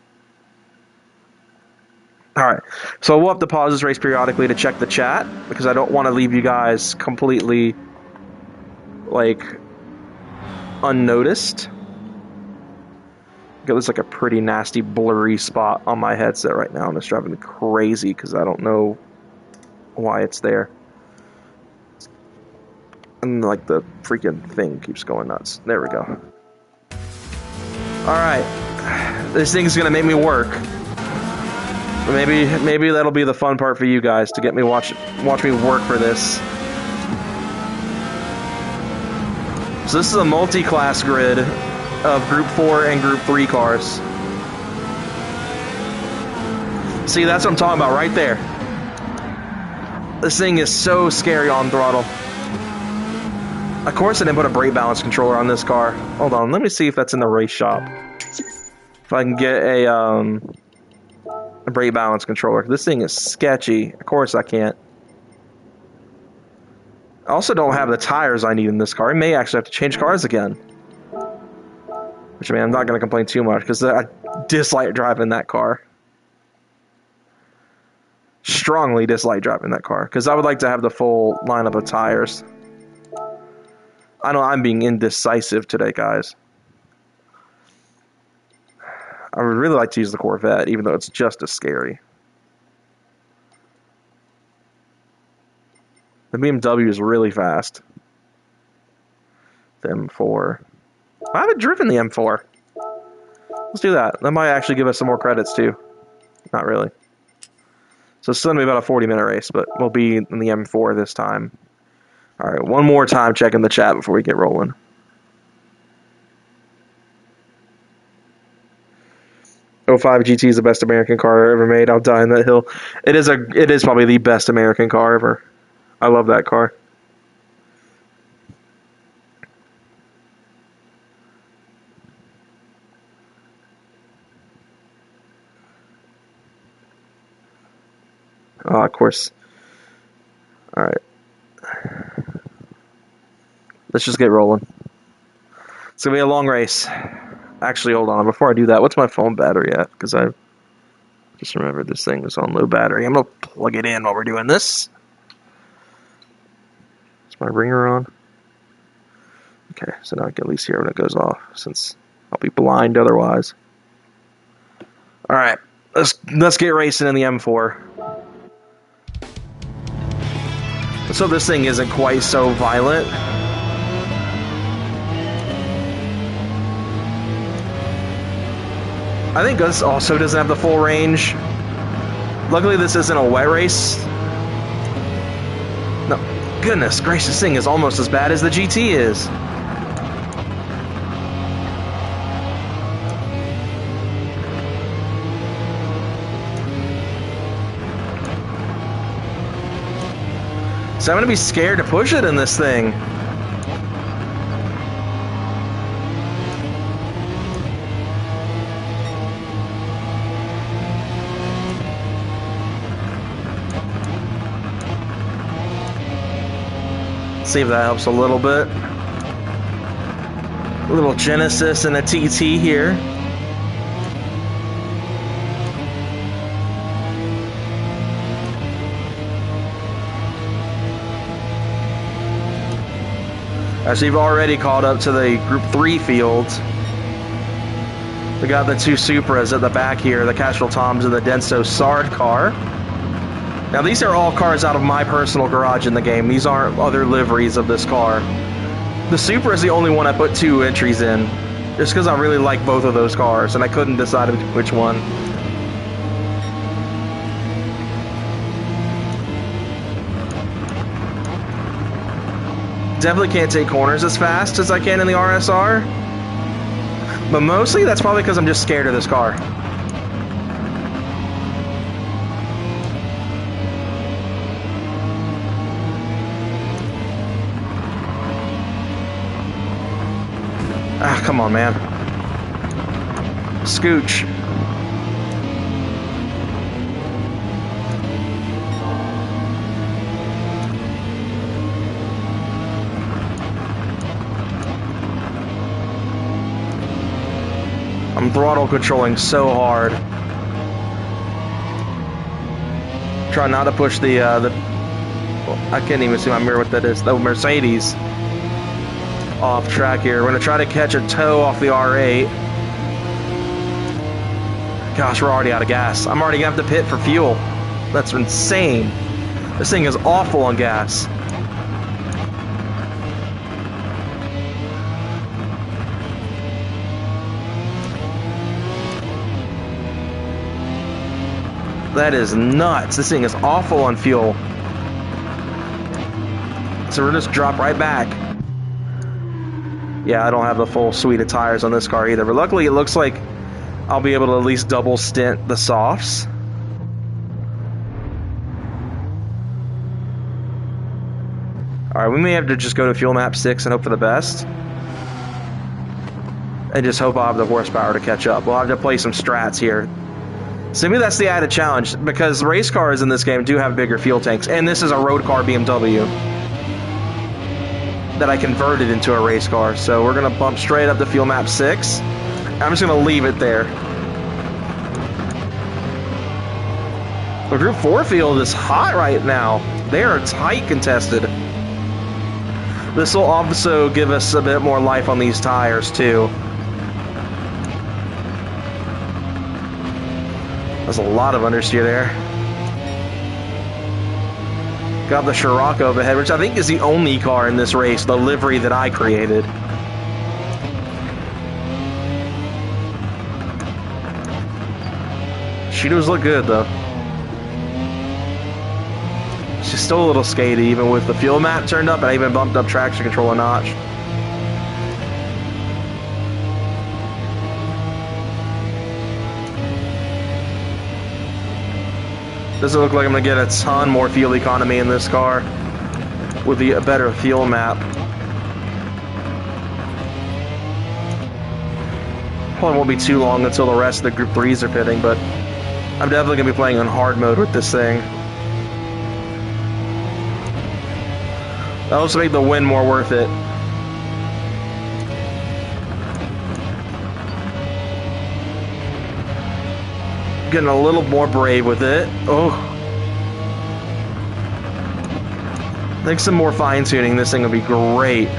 Alright, so we'll have to pause this race periodically to check the chat, because I don't want to leave you guys completely, like, unnoticed. Got this like a pretty nasty blurry spot on my headset right now, and it's driving me crazy because I don't know why it's there. And like the freaking thing keeps going nuts. There we go. Alright. This thing's gonna make me work. Maybe that'll be the fun part for you guys, to get me watch me work for this. So this is a multi-class grid of Group 4 and Group 3 cars. See, that's what I'm talking about right there. This thing is so scary on throttle. Of course I didn't put a brake balance controller on this car. Hold on, let me see if that's in the race shop. If I can get a brake balance controller. This thing is sketchy. Of course I can't. I also don't have the tires I need in this car. I may actually have to change cars again. Which, I mean, I'm not going to complain too much, because I dislike driving that car. Strongly dislike driving that car, because I would like to have the full lineup of tires. I know I'm being indecisive today, guys. I would really like to use the Corvette, even though it's just as scary. The BMW is really fast. The M4. I haven't driven the M4. Let's do that. That might actually give us some more credits, too. Not really. So it's going to be about a 40-minute race, but we'll be in the M4 this time. Alright, one more time checking the chat before we get rolling. '05 GT is the best American car ever made. I'll die on that hill. It is probably the best American car ever. I love that car. Oh, of course. Alright. Let's just get rolling. It's going to be a long race. Actually, hold on. Before I do that, what's my phone battery at? Because I just remembered this thing was on low battery. I'm going to plug it in while we're doing this. Is my ringer on? Okay, so now I can at least hear when it goes off, since I'll be blind otherwise. Alright, let's get racing in the M4. So this thing isn't quite so violent. I think this also doesn't have the full range. Luckily this isn't a wet race. No, goodness gracious, this thing is almost as bad as the GT is. So I'm gonna be scared to push it in this thing. See if that helps a little bit. A little Genesis and a TT here. As we've already caught up to the Group 3 fields. We got the two Supras at the back here, the Castrol Toms and the Denso Sard car. Now, these are all cars out of my personal garage in the game. These aren't other liveries of this car. The Supra is the only one I put 2 entries in, just because I really like both of those cars, and I couldn't decide which one. Definitely can't take corners as fast as I can in the RSR, but mostly that's probably because I'm just scared of this car. Ah, come on, man. Scooch. I'm throttle controlling so hard. Try not to push the well, I can't even see my mirror what that is. The Mercedes off track here. We're gonna try to catch a toe off the R8. Gosh, we're already out of gas. I'm already gonna have to pit for fuel. That's insane. This thing is awful on gas. That is nuts. This thing is awful on fuel. So we'll just drop right back. Yeah, I don't have the full suite of tires on this car either, but luckily it looks like I'll be able to at least double stint the softs. Alright, we may have to just go to fuel map 6 and hope for the best. And just hope I'll have the horsepower to catch up. We'll have to play some strats here. So maybe that's the added challenge, because race cars in this game do have bigger fuel tanks, and this is a road car BMW that I converted into a race car. So we're going to bump straight up to fuel map 6. I'm just going to leave it there. The Group 4 field is hot right now. They are tight contested. This will also give us a bit more life on these tires too. There's a lot of understeer there. Got the Scirocco overhead, which I think is the only car in this race, the livery that I created. She does look good though. She's still a little skatey, even with the fuel map turned up, and I even bumped up traction control a notch. Doesn't look like I'm going to get a ton more fuel economy in this car with the better fuel map. Probably won't be too long until the rest of the Group 3s are pitting, but I'm definitely going to be playing on hard mode with this thing. That'll also make the win more worth it. Getting a little more brave with it. Oh. I think some more fine tuning, this thing will be great.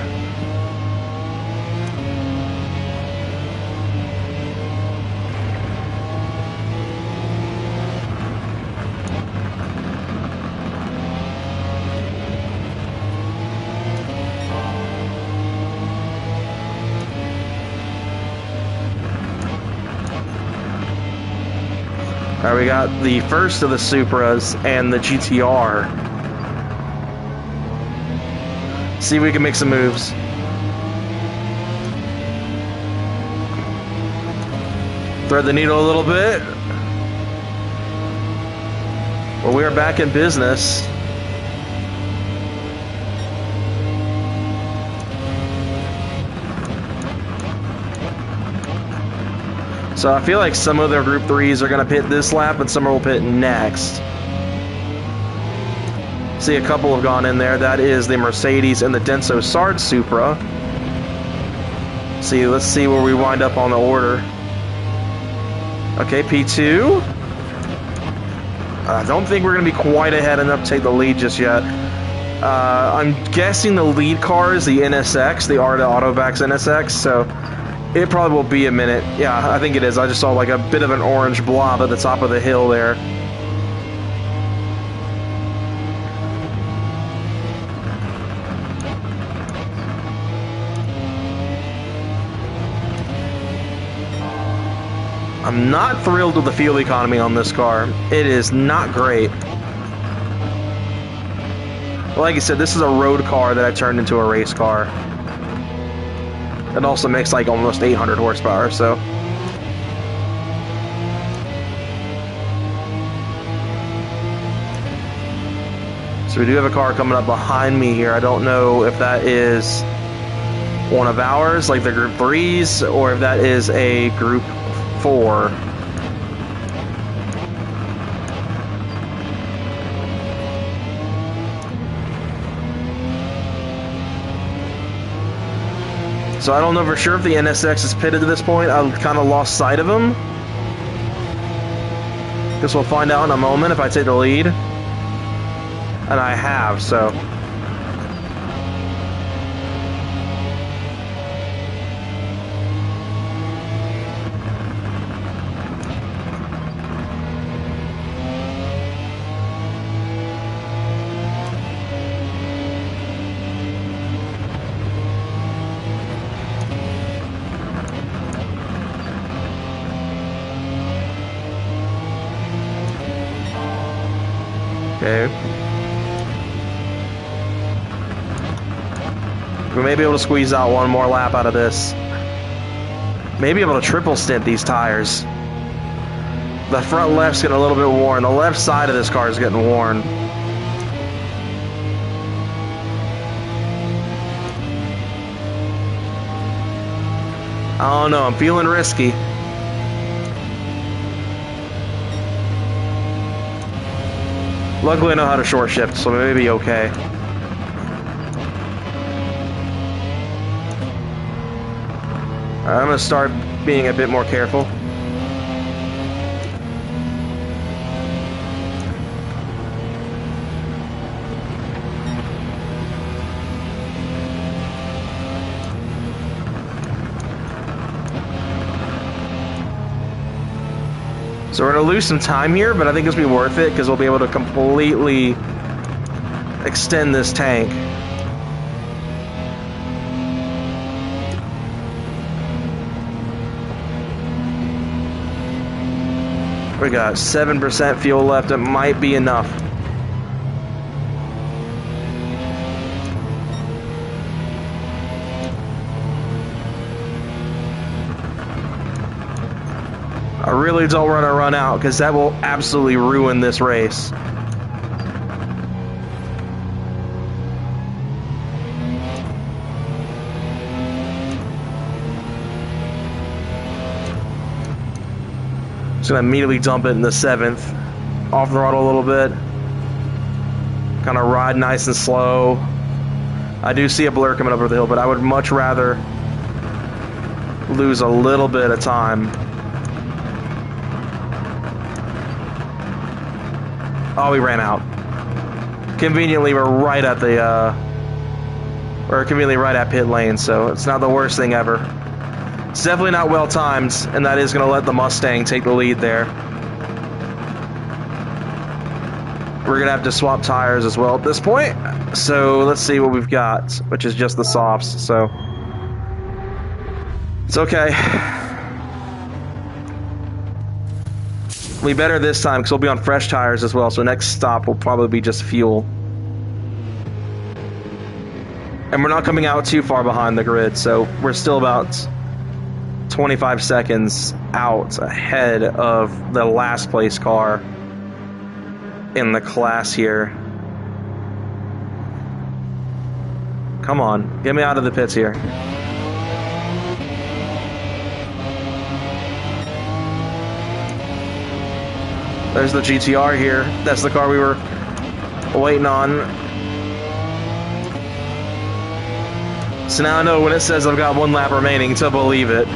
Alright, we got the first of the Supras and the GTR. See if we can make some moves. Thread the needle a little bit. Well, we are back in business. So I feel like some of their Group 3s are going to pit this lap and some will pit next. See, a couple have gone in there. That is the Mercedes and the Denso Sard Supra. See, let's see where we wind up on the order. Okay, P2. I don't think we're going to be quite ahead enough to take the lead just yet. I'm guessing the lead car is the NSX, the Arda Autovax NSX, so it probably will be a minute. Yeah, I think it is. I just saw like a bit of an orange blob at the top of the hill there. I'm not thrilled with the fuel economy on this car. It is not great. Like I said, this is a road car that I turned into a race car. It also makes like almost 800 horsepower, so. So we do have a car coming up behind me here. I don't know if that is one of ours, like the Group 3s, or if that is a Group 4. So I don't know for sure if the NSX is pitted to this point. I kind of lost sight of him. Guess we'll find out in a moment if I take the lead. And I have, so. Okay. We may be able to squeeze out one more lap out of this. Maybe able to triple stint these tires. The front left's getting a little bit worn. The left side of this car is getting worn. I don't know, I'm feeling risky. Luckily I know how to short shift, so maybe okay. I'm going to start being a bit more careful. So we're going to lose some time here, but I think it's going to be worth it because we'll be able to completely extend this tank. We got 7% fuel left. It might be enough. I really don't want to run out because that will absolutely ruin this race. Just gonna immediately dump it in the 7th. Off throttle a little bit. Kind of ride nice and slow. I do see a blur coming up over the hill, but I would much rather lose a little bit of time. Oh, we ran out. Conveniently, we're right at the, conveniently right at pit lane, so it's not the worst thing ever. It's definitely not well timed, and that is going to let the Mustang take the lead there. We're going to have to swap tires as well at this point. So let's see what we've got, which is just the softs, so it's okay. We better this time because we'll be on fresh tires as well, so next stop will probably be just fuel. And we're not coming out too far behind the grid, so we're still about 25 seconds out ahead of the last place car in the class here. Come on, get me out of the pits here. There's the GTR here. That's the car we were waiting on. So now I know when it says I've got 1 lap remaining to believe it.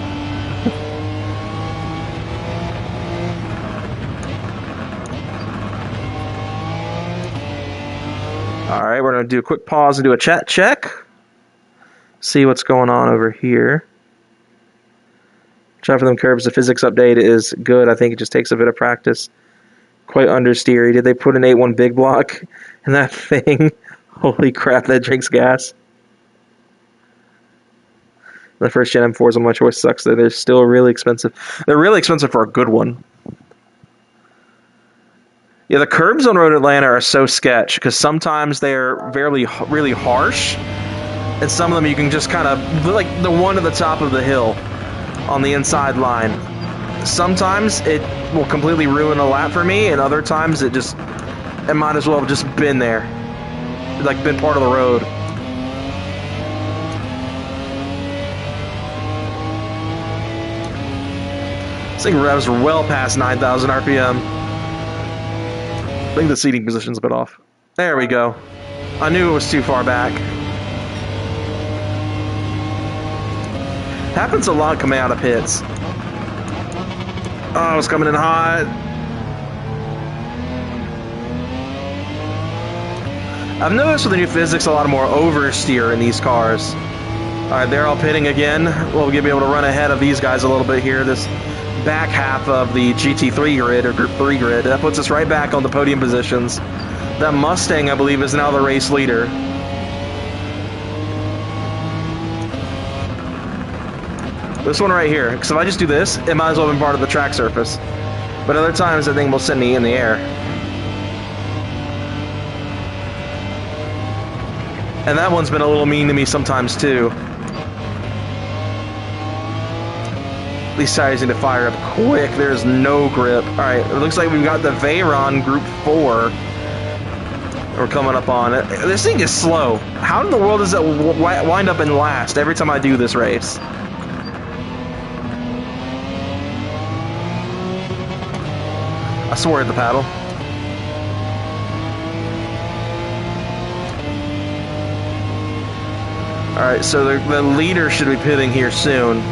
Alright, we're going to do a quick pause and do a chat check. See what's going on over here. Try for them curves. The physics update is good. I think it just takes a bit of practice. Quite understeery. Did they put an 8.1 big block in that thing? Holy crap, that drinks gas. The first gen M4s on my choice sucks. They're still really expensive. They're really expensive for a good one. Yeah, the curbs on Road Atlanta are so sketch because sometimes they're really harsh, and some of them you can just kind of, like the one at the top of the hill on the inside line. Sometimes it will completely ruin a lap for me, and other times it might as well have just been there, like been part of the road. This thing revs well past 9,000 RPM. I think the seating position's a bit off. There we go. I knew it was too far back. Happens a lot coming out of pits. Oh, it's coming in hot. I've noticed with the new physics a lot more oversteer in these cars. Alright, they're all pitting again. We'll be able to run ahead of these guys a little bit here. This back half of the GT3 grid, or Group 3 grid. That puts us right back on the podium positions. That Mustang, I believe, is now the race leader. This one right here, because if I just do this, it might as well have been part of the track surface. But other times, that thing will send me in the air. And that one's been a little mean to me sometimes, too. These tires need to fire up quick. There's no grip. Alright, it looks like we've got the Veyron Group 4. We're coming up on it. This thing is slow. How in the world does it wind up in last every time I do this race? I swore at the paddle. Alright, so the leader should be pitting here soon.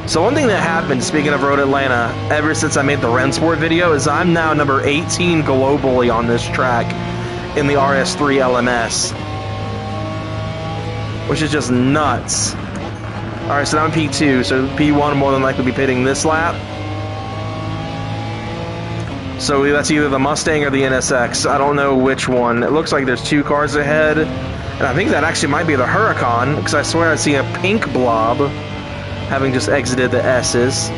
So one thing that happened, speaking of Road Atlanta, ever since I made the Rensport video, is I'm now number 18 globally on this track in the RS3 LMS. Which is just nuts. Alright, so now I'm P2, so P1 will more than likely be pitting this lap. So that's either the Mustang or the NSX. I don't know which one. It looks like there's two cars ahead. And I think that actually might be the Huracan, because I swear I see a pink blob, having just exited the S's.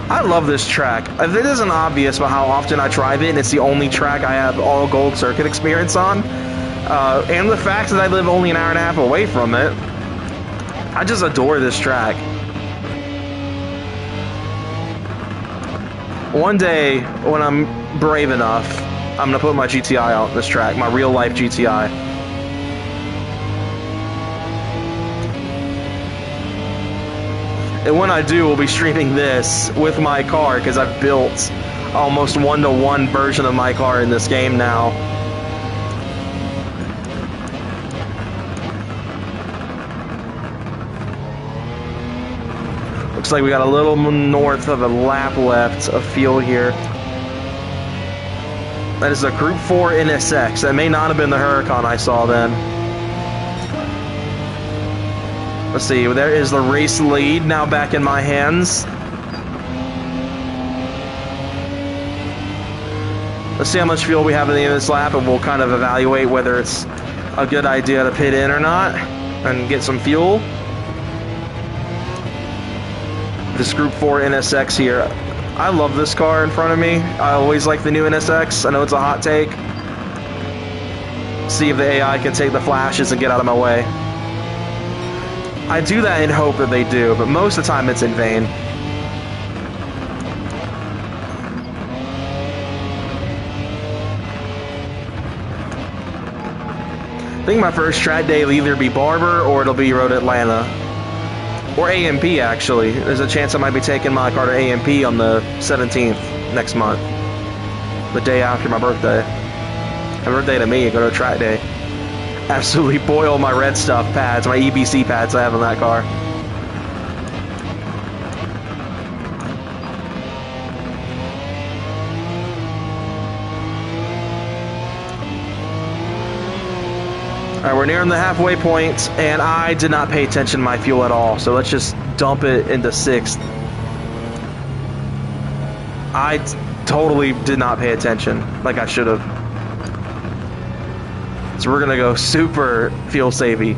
I love this track. If it isn't obvious about how often I drive it, and it's the only track I have all gold circuit experience on, and the fact that I live only an hour and a half away from it, I just adore this track. One day, when I'm brave enough, I'm going to put my GTI out on this track, my real life GTI. And when I do, we'll be streaming this with my car, because I've built almost one-to-one version of my car in this game now. Looks like we got a little north of a lap left of fuel here. That is a Group 4 NSX. That may not have been the Huracan I saw then. Let's see, there is the race lead now back in my hands. Let's see how much fuel we have at the end of this lap, and we'll kind of evaluate whether it's a good idea to pit in or not and get some fuel. This Group 4 NSX here. I love this car in front of me. I always like the new NSX. I know it's a hot take. See if the AI can take the flashes and get out of my way. I do that in hope that they do, but most of the time it's in vain. I think my first track day will either be Barber or it'll be Road Atlanta. Or AMP, actually. There's a chance I might be taking my car to AMP on the 17th next month. The day after my birthday. Happy birthday to me, go to a track day. Absolutely boil my red stuff pads, my EBC pads I have on that car. Alright, we're nearing the halfway point, and I did not pay attention to my fuel at all, so let's just dump it into 6th. I totally did not pay attention, like I should have. So we're gonna go super fuel savey.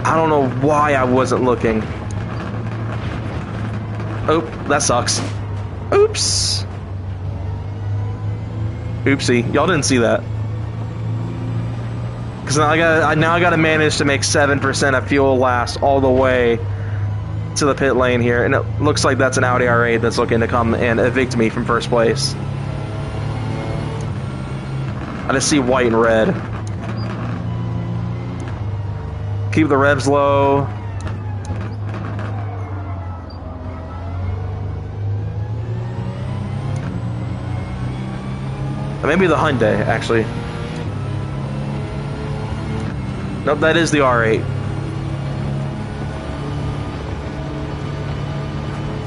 I don't know why I wasn't looking. Oh, that sucks. Oops. Oopsie, y'all didn't see that. Because now I gotta manage to make 7% of fuel last all the way to the pit lane here, and it looks like that's an Audi R8 that's looking to come and evict me from first place. I just see white and red. Keep the revs low. Maybe the Hyundai, actually. Nope, that is the R8.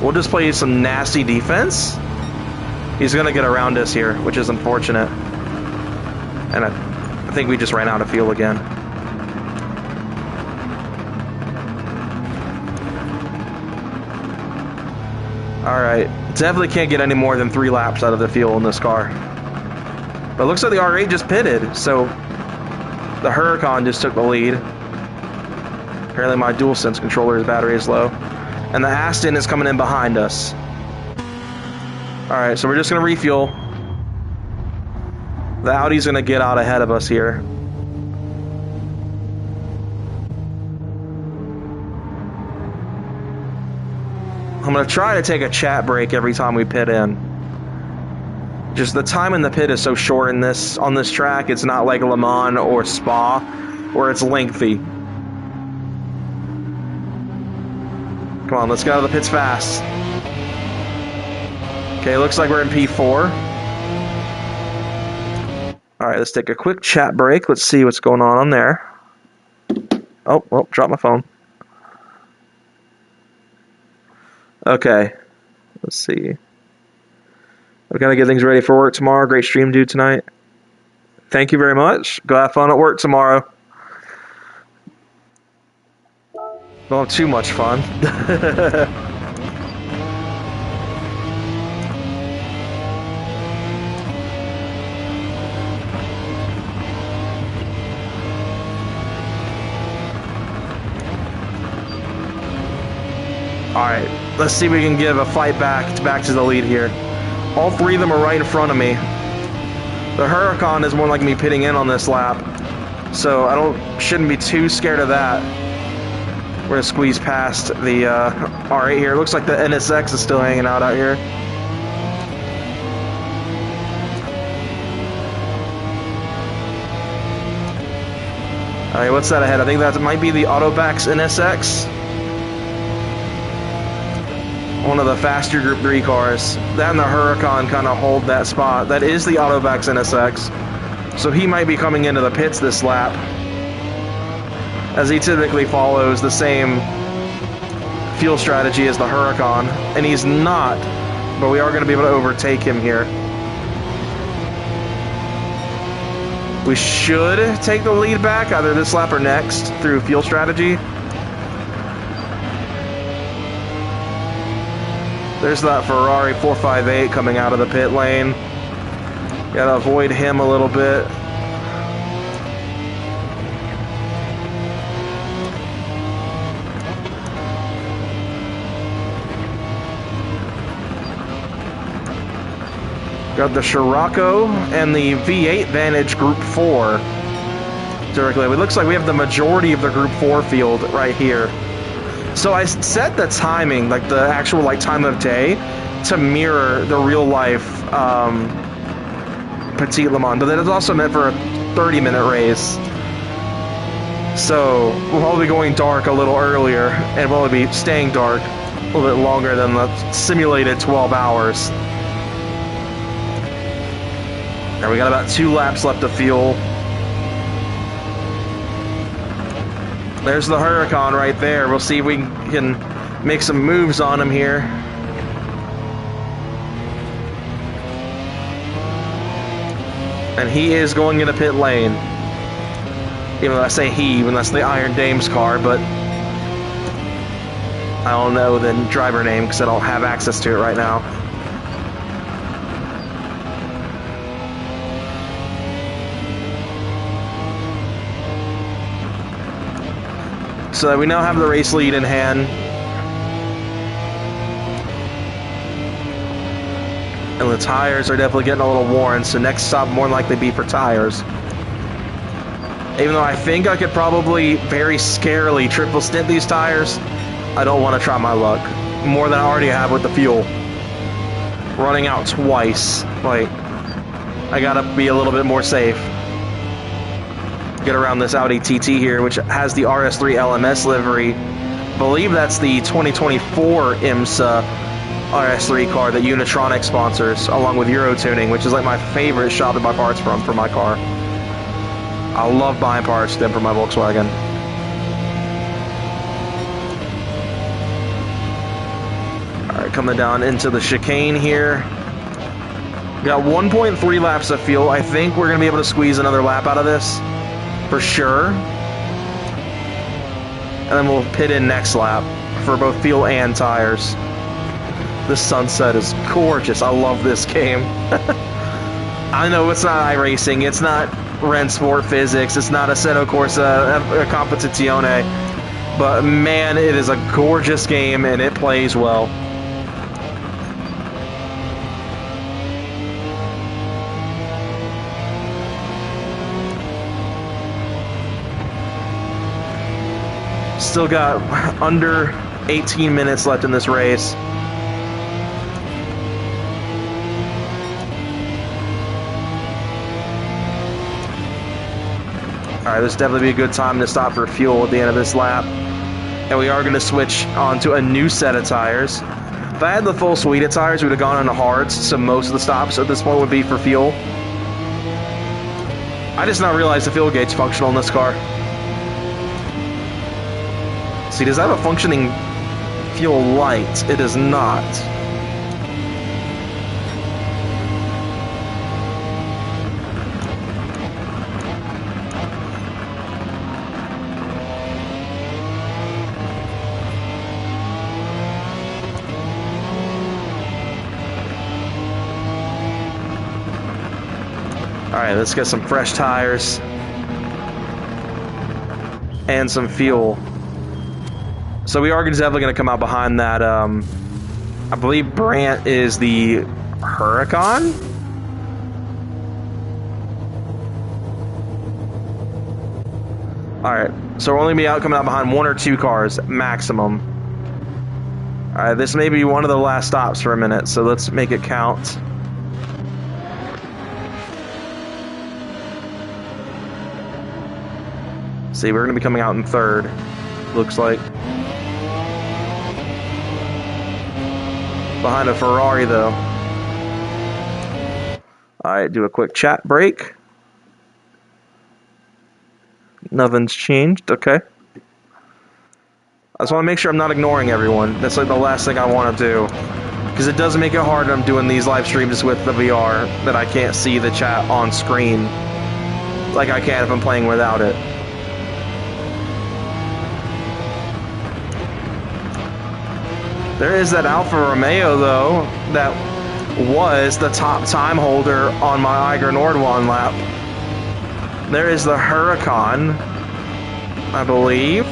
We'll just play some nasty defense. He's going to get around us here, which is unfortunate. And I think we just ran out of fuel again. Alright, definitely can't get any more than 3 laps out of the fuel in this car. But it looks like the R8 just pitted, so the Huracan just took the lead. Apparently my DualSense controller's battery is low. And the Aston is coming in behind us. Alright, so we're just going to refuel. The Audi's going to get out ahead of us here. I'm going to try to take a chat break every time we pit in. Just the time in the pit is so short on this track. It's not like Le Mans or Spa, where it's lengthy. Come on, let's get out of the pits fast. Okay, looks like we're in P4. Alright, let's take a quick chat break. Let's see what's going on there. Oh, well, dropped my phone. Okay, let's see. I've got to get things ready for work tomorrow. Great stream due tonight. Thank you very much. Go have fun at work tomorrow. Don't have too much fun. Alright, let's see if we can give a fight back to the lead here. All 3 of them are right in front of me. The Huracan is more like me pitting in on this lap, so I shouldn't be too scared of that. We're gonna squeeze past the R8 here. Looks like the NSX is still hanging out here. Alright, what's that ahead? I think that might be the Autobacks NSX. One of the faster Group 3 cars. That and the Huracan kind of hold that spot. That is the Autobacks NSX. So he might be coming into the pits this lap, as he typically follows the same fuel strategy as the Huracan. And he's not, but we are going to be able to overtake him here. We should take the lead back either this lap or next through fuel strategy. There's that Ferrari 458 coming out of the pit lane. Gotta avoid him a little bit. Got the Scirocco and the V8 Vantage Group 4 directly. It looks like we have the majority of the Group 4 field right here. So I set the timing, like the actual time of day, to mirror the real life Petit Le Mans, but that is also meant for a 30-minute race. So we'll probably be going dark a little earlier, and we'll be staying dark a little bit longer than the simulated 12 hours. Now we got about 2 laps left of fuel. There's the Huracan right there. We'll see if we can make some moves on him here. And he is going into pit lane. Even though I say he, even that's the Iron Dame's car, but I don't know the driver name because I don't have access to it right now. So we now have the race lead in hand. And the tires are definitely getting a little worn, so next stop more than likely be for tires. Even though I think I could probably very scarily triple stint these tires, I don't want to try my luck. More than I already have with the fuel. Running out twice. Like, I gotta be a little bit more safe. Get around this Audi TT here, which has the RS3 LMS livery. I believe that's the 2024 IMSA RS3 car that Unitronic sponsors, along with Euro Tuning, which is like my favorite shop to buy parts from for my car. I love buying parts then for my Volkswagen. Alright, coming down into the chicane here. Got 1.3 laps of fuel. I think we're going to be able to squeeze another lap out of this. For sure. And then we'll pit in next lap for both fuel and tires. This sunset is gorgeous. I love this game. I know it's not iRacing. It's not Rennsport Physics. It's not Assetto Corsa Competizione. But man, it is a gorgeous game and it plays well. Still got under 18 minutes left in this race. Alright, this definitely be a good time to stop for fuel at the end of this lap. And we are going to switch on to a new set of tires. If I had the full suite of tires, we would have gone into hards, so most of the stops at this point would be for fuel. I just not realized the fuel gate's functional in this car. See, does that have a functioning fuel light? It does not. Alright, let's get some fresh tires. And some fuel. So we are definitely going to come out behind that, I believe Brandt is the Huracan? Alright, so we're only going to be coming out behind one or two cars, maximum. Alright, this may be one of the last stops for a minute, so let's make it count. See, we're going to be coming out in third, looks like. Behind a Ferrari, though. Alright, do a quick chat break. Nothing's changed, okay. I just want to make sure I'm not ignoring everyone. That's like the last thing I want to do. Because it does make it hard when I'm doing these live streams with the VR that I can't see the chat on screen like I can if I'm playing without it. There is that Alfa Romeo, though, that was the top time holder on my Eiger Nordwan lap. There is the Huracan, I believe.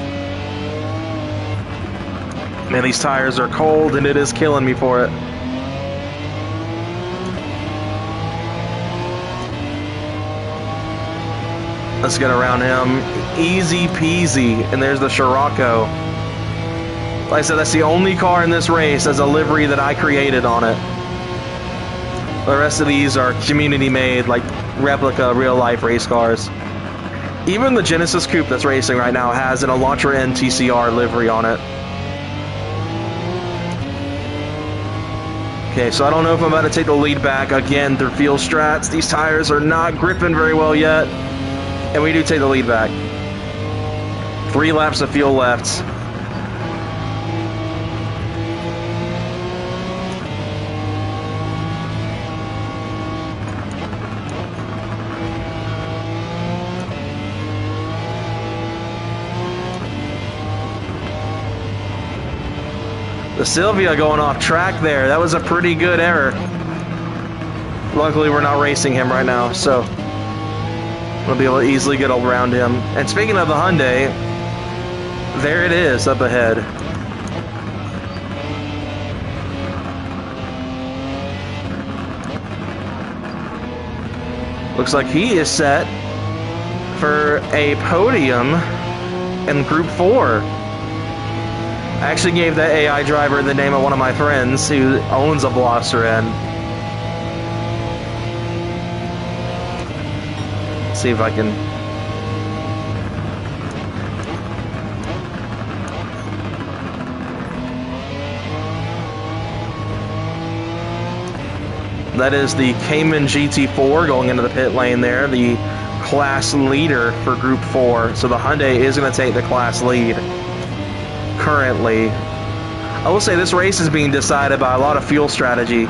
Man, these tires are cold, and it is killing me for it. Let's get around him. Easy peasy. And there's the Scirocco. Like I said, that's the only car in this race as a livery that I created on it. The rest of these are community-made, like replica, real-life race cars. Even the Genesis Coupe that's racing right now has an Elantra NTCR livery on it. Okay, so I don't know if I'm about to take the lead back again through field strats. These tires are not gripping very well yet. And we do take the lead back. 3 laps of fuel left. The Sylvia going off track there. That was a pretty good error. Luckily, we're not racing him right now, so we'll be able to easily get around him. And speaking of the Hyundai, there it is up ahead. Looks like he is set for a podium in Group 4. I actually gave that AI driver the name of one of my friends who owns a Blosser N. See if I can... That is the Cayman GT4 going into the pit lane there, the class leader for Group 4. So the Hyundai is going to take the class lead currently. I will say this race is being decided by a lot of fuel strategy.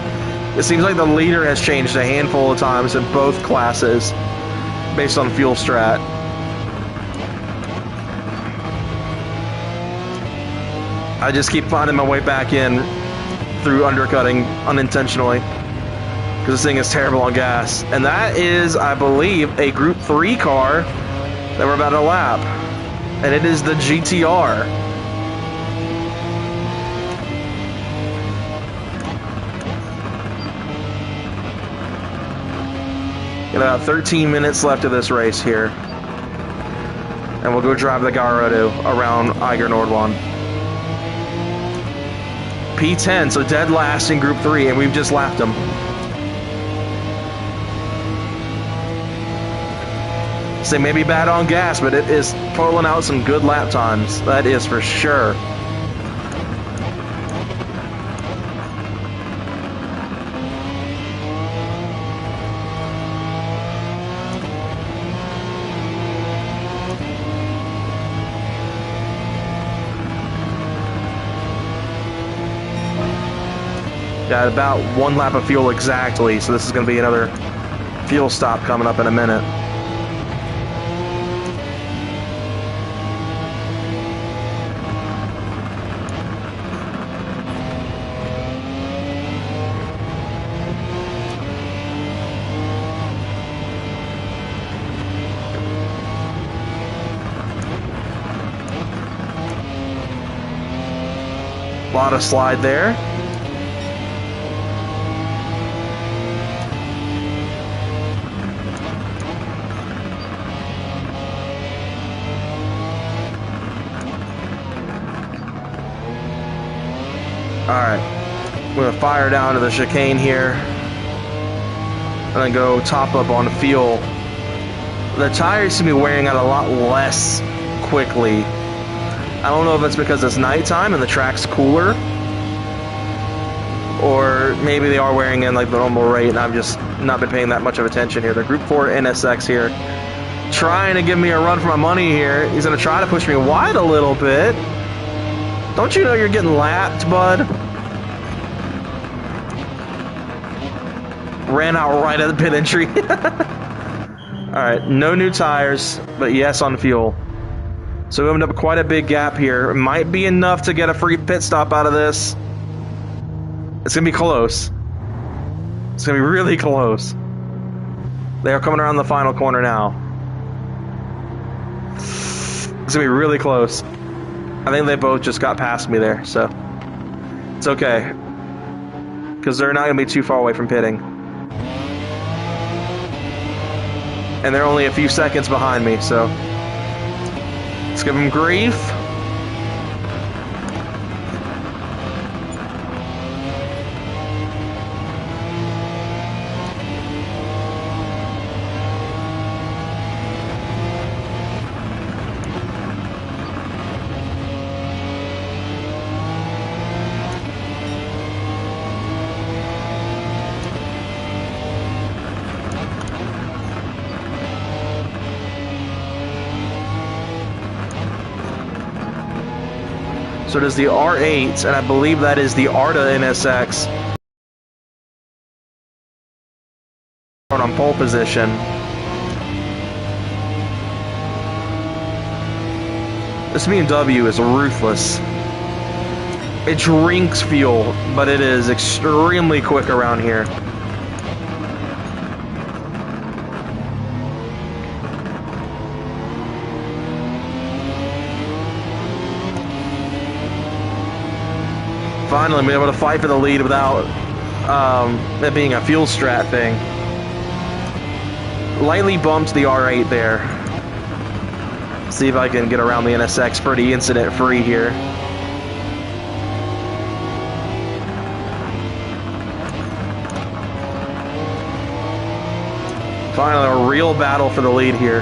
It seems like the leader has changed a handful of times in both classes based on fuel strat. I just keep finding my way back in through undercutting unintentionally because this thing is terrible on gas. And that is, I believe, a Group 3 car that we're about to lap. And it is the GTR. Got about 13 minutes left of this race here. And we'll go drive the Garrodo around Eiger Nordwand. P10, so dead last in Group 3, and we've just lapped him. So it may be bad on gas, but it is pulling out some good lap times. That is for sure. Got about one lap of fuel exactly, so this is going to be another fuel stop coming up in a minute. A lot of slide there. Alright, I'm going to fire down to the chicane here and then go top up on fuel. The tires seem to be wearing out a lot less quickly. I don't know if it's because it's nighttime and the track's cooler, or maybe they are wearing in like the normal rate and I've just not been paying that much of attention here. The Group 4 NSX here trying to give me a run for my money here. He's going to try to push me wide a little bit. Don't you know you're getting lapped, bud? Ran out right at the pit entry. Alright, no new tires, but yes on fuel. So we opened up quite a big gap here. It might be enough to get a free pit stop out of this. It's going to be close. It's going to be really close. They are coming around the final corner now. It's going to be really close. I think they both just got past me there, so it's okay. Because they're not going to be too far away from pitting. And they're only a few seconds behind me, so let's give them grief. So it is the R8, and I believe that is the ARTA NSX. On pole position. This BMW is ruthless. It drinks fuel, but it is extremely quick around here. Finally, being able to fight for the lead without it being a fuel strat thing. Lightly bumped the R8 there. See if I can get around the NSX pretty incident-free here. Finally, a real battle for the lead here.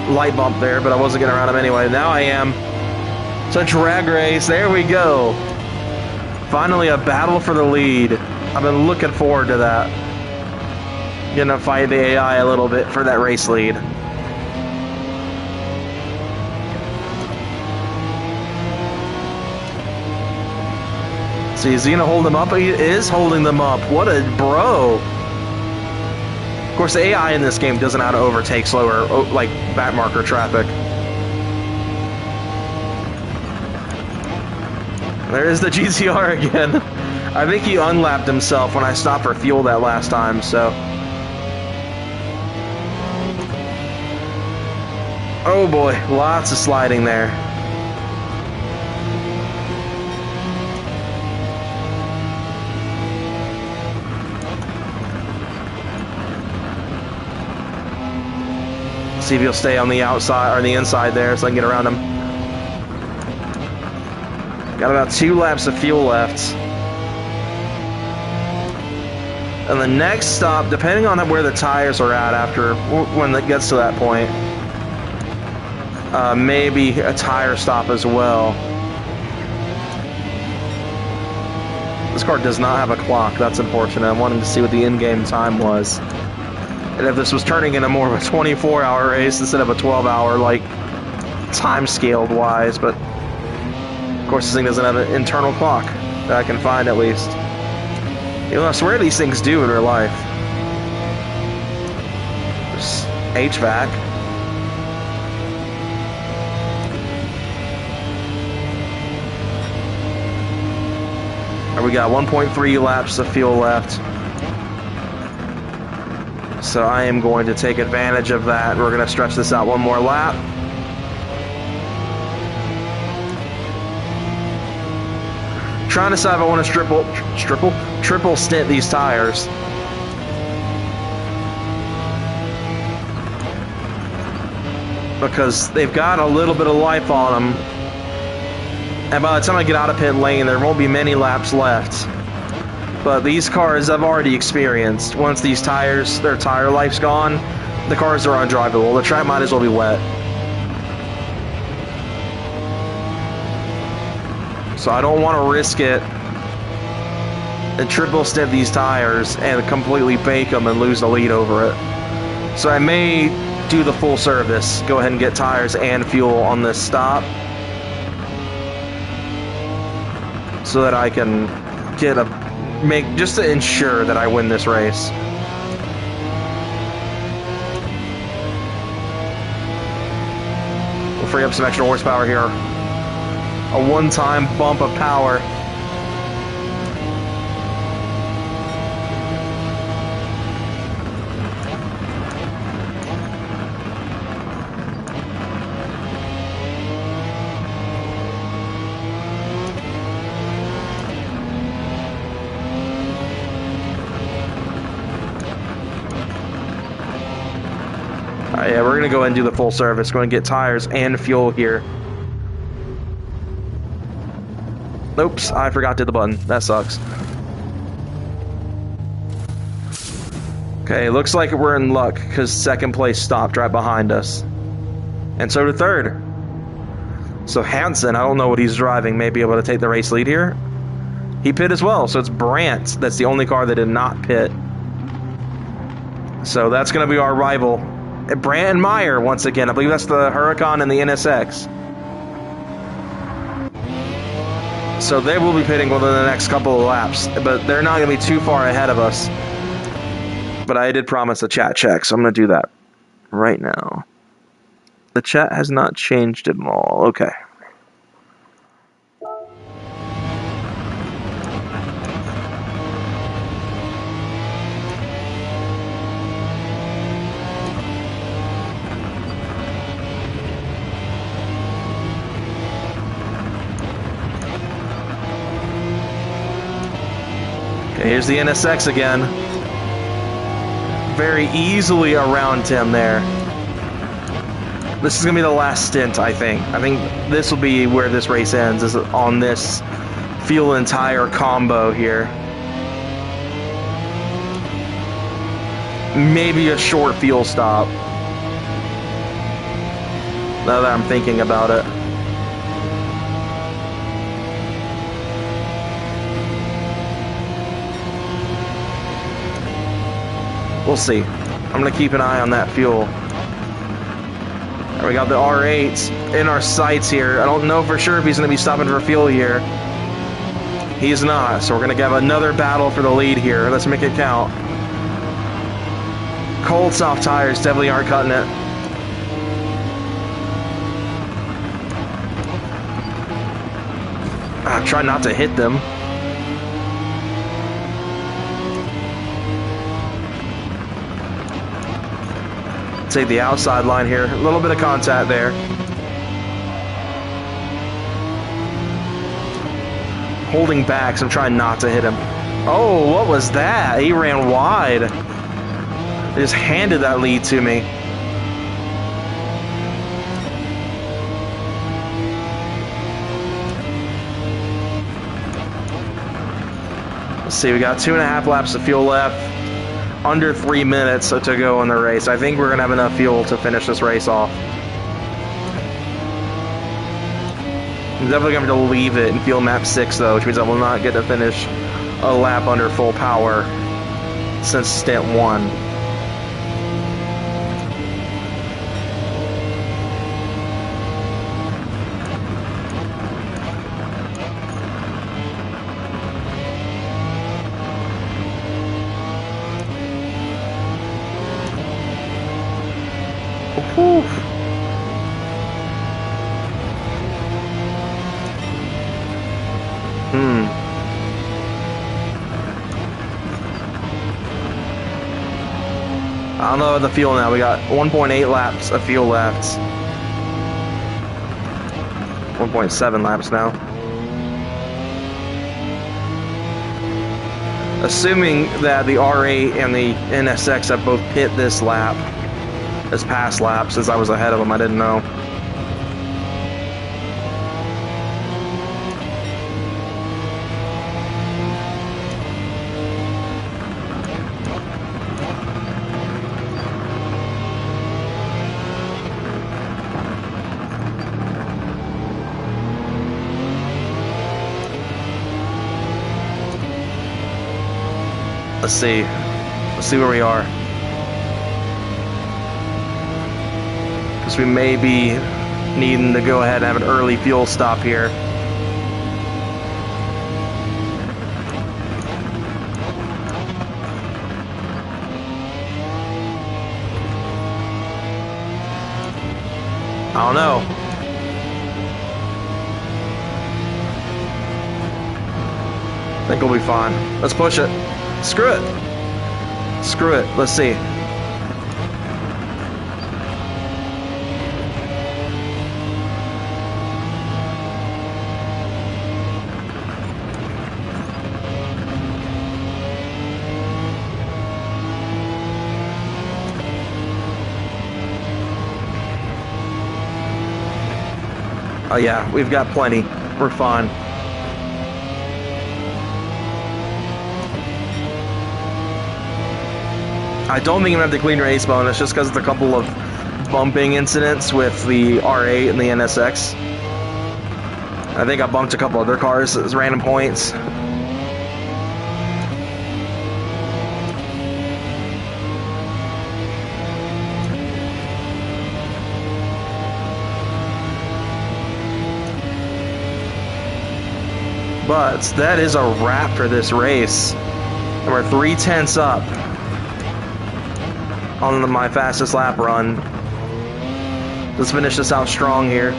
Light bump there, but I wasn't getting around him anyway. Now I am. It's a drag race. There we go. Finally, a battle for the lead. I've been looking forward to that. Gonna fight the AI a little bit for that race lead. See, is he gonna hold them up? He is holding them up. What a bro. Of course, the AI in this game doesn't know how to overtake slower, like, backmarker traffic. There's the GTR again. I think he unlapped himself when I stopped for fuel that last time, so. Oh boy, lots of sliding there. See if he'll stay on the outside or the inside there so I can get around him. Got about 2 laps of fuel left. And the next stop, depending on where the tires are at after when it gets to that point, maybe a tire stop as well. This car does not have a clock. That's unfortunate. I wanted to see what the in-game time was. And if this was turning into more of a 24-hour race instead of a 12-hour, like, time-scaled wise, but of course this thing doesn't have an internal clock that I can find at least. You know, I swear these things do in real life. There's HVAC. And we got 1.3 laps of fuel left. So I am going to take advantage of that. We're going to stretch this out one more lap. Trying to decide if I want to triple stint these tires. Because they've got a little bit of life on them. And by the time I get out of pit lane, there won't be many laps left. But these cars I've already experienced. Once these tires, their tire life's gone, the cars are undrivable. The track might as well be wet. So I don't want to risk it and triple stint these tires and completely bake them and lose the lead over it. So I may do the full service. Go ahead and get tires and fuel on this stop. So that I can get just to ensure that I win this race. We'll free up some extra horsepower here. A one-time bump of power. Yeah, we're going to go ahead and do the full service. Going to get tires and fuel here. Oops, I forgot to hit the button. That sucks. Okay, looks like we're in luck because second place stopped right behind us. And so did third. So Hansen, I don't know what he's driving, may be able to take the race lead here. He pit as well, so it's Brandt. That's the only car that did not pit. So that's going to be our rival. Brandt and Meyer, once again. I believe that's the Huracan and the NSX. So they will be pitting within the next couple of laps, but they're not going to be too far ahead of us. But I did promise a chat check, so I'm going to do that right now. The chat has not changed at all. Okay. Okay, here's the NSX again. Very easily around him there. This is going to be the last stint, I think. I think this will be where this race ends, is on this fuel and tire combo here. Maybe a short fuel stop. Now that I'm thinking about it. We'll see. I'm going to keep an eye on that fuel. We got the R8 in our sights here. I don't know for sure if he's going to be stopping for fuel here. He's not, so we're going to have another battle for the lead here. Let's make it count. Cold soft tires definitely aren't cutting it. Try not to hit them. Take the outside line here. A little bit of contact there. Holding back, so I'm trying not to hit him. Oh, what was that? He ran wide. He just handed that lead to me. Let's see, we got 2.5 laps of fuel left. Under 3 minutes to go in the race. I think we're going to have enough fuel to finish this race off. I'm definitely going to have to leave it in fuel map 6 though, which means I will not get to finish a lap under full power since stint 1. I don't know about the fuel now. We got 1.8 laps of fuel left. 1.7 laps now. Assuming that the R8 and the NSX have both hit this lap, this past lap, since I was ahead of them, I didn't know. Let's see where we are. Because we may be needing to go ahead and have an early fuel stop here. I don't know. I think we'll be fine. Let's push it. Screw it. Screw it. Let's see. Oh yeah, we've got plenty. We're fine. I don't think I'm going to have the clean race bonus just because of the couple of bumping incidents with the R8 and the NSX. I think I bumped a couple other cars as random points. But that is a wrap for this race. And we're 3/10 up. on my fastest lap run. Let's finish this out strong here.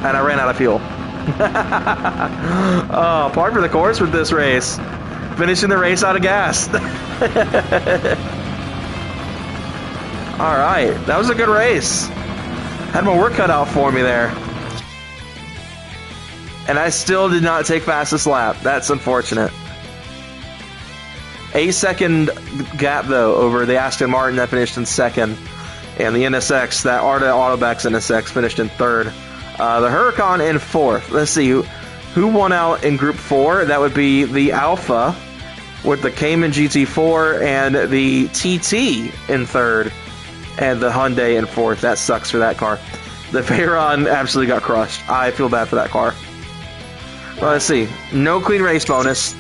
And I ran out of fuel. Oh, par for the course with this race. Finishing the race out of gas. Alright, that was a good race. Had my work cut out for me there. And I still did not take fastest lap. That's unfortunate. 8-second gap, though, over the Aston Martin that finished in second. And the NSX, that Autobacks NSX, finished in third. The Huracan in fourth. Let's see, who won out in Group 4? That would be the Alpha with the Cayman GT4 and the TT in third. And the Hyundai in fourth. That sucks for that car. The Veyron absolutely got crushed. I feel bad for that car. Well, let's see. No clean race bonus.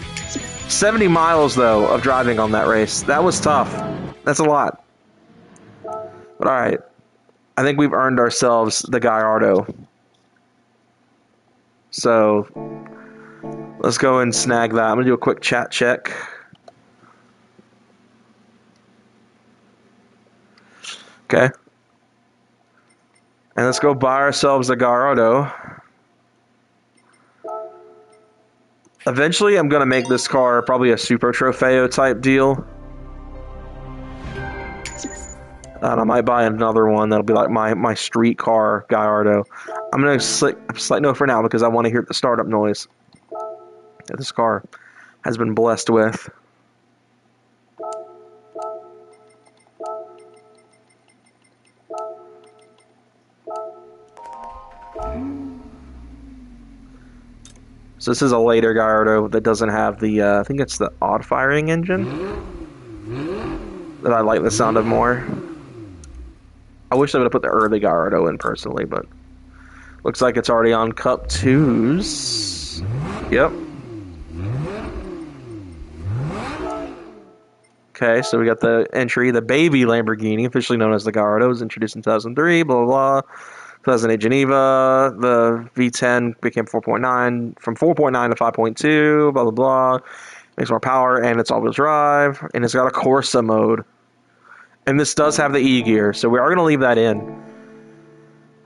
70 miles, though, of driving on that race. That was tough. That's a lot. But alright. I think we've earned ourselves the Gallardo. So, let's go and snag that. I'm going to do a quick chat check. Okay. And let's go buy ourselves a Gallardo. Eventually, I'm going to make this car probably a Super Trofeo type deal. And I might buy another one that'll be like my street car Gallardo. I'm going to slight no for now because I want to hear the startup noise that this car has been blessed with. So this is a later Gallardo that doesn't have the, I think it's the odd firing engine that I like the sound of more. I wish they would have put the early Gallardo in personally, but looks like it's already on Cup 2s. Yep. Okay, so we got the entry, the baby Lamborghini, officially known as the Gallardo, was introduced in 2003, blah, blah, blah. 2008 Geneva, the V10 became 4.9, from 4.9 to 5.2, blah, blah, blah. Makes more power, and it's all-wheel drive, and it's got a Corsa mode. And this does have the E-gear, so we are going to leave that in.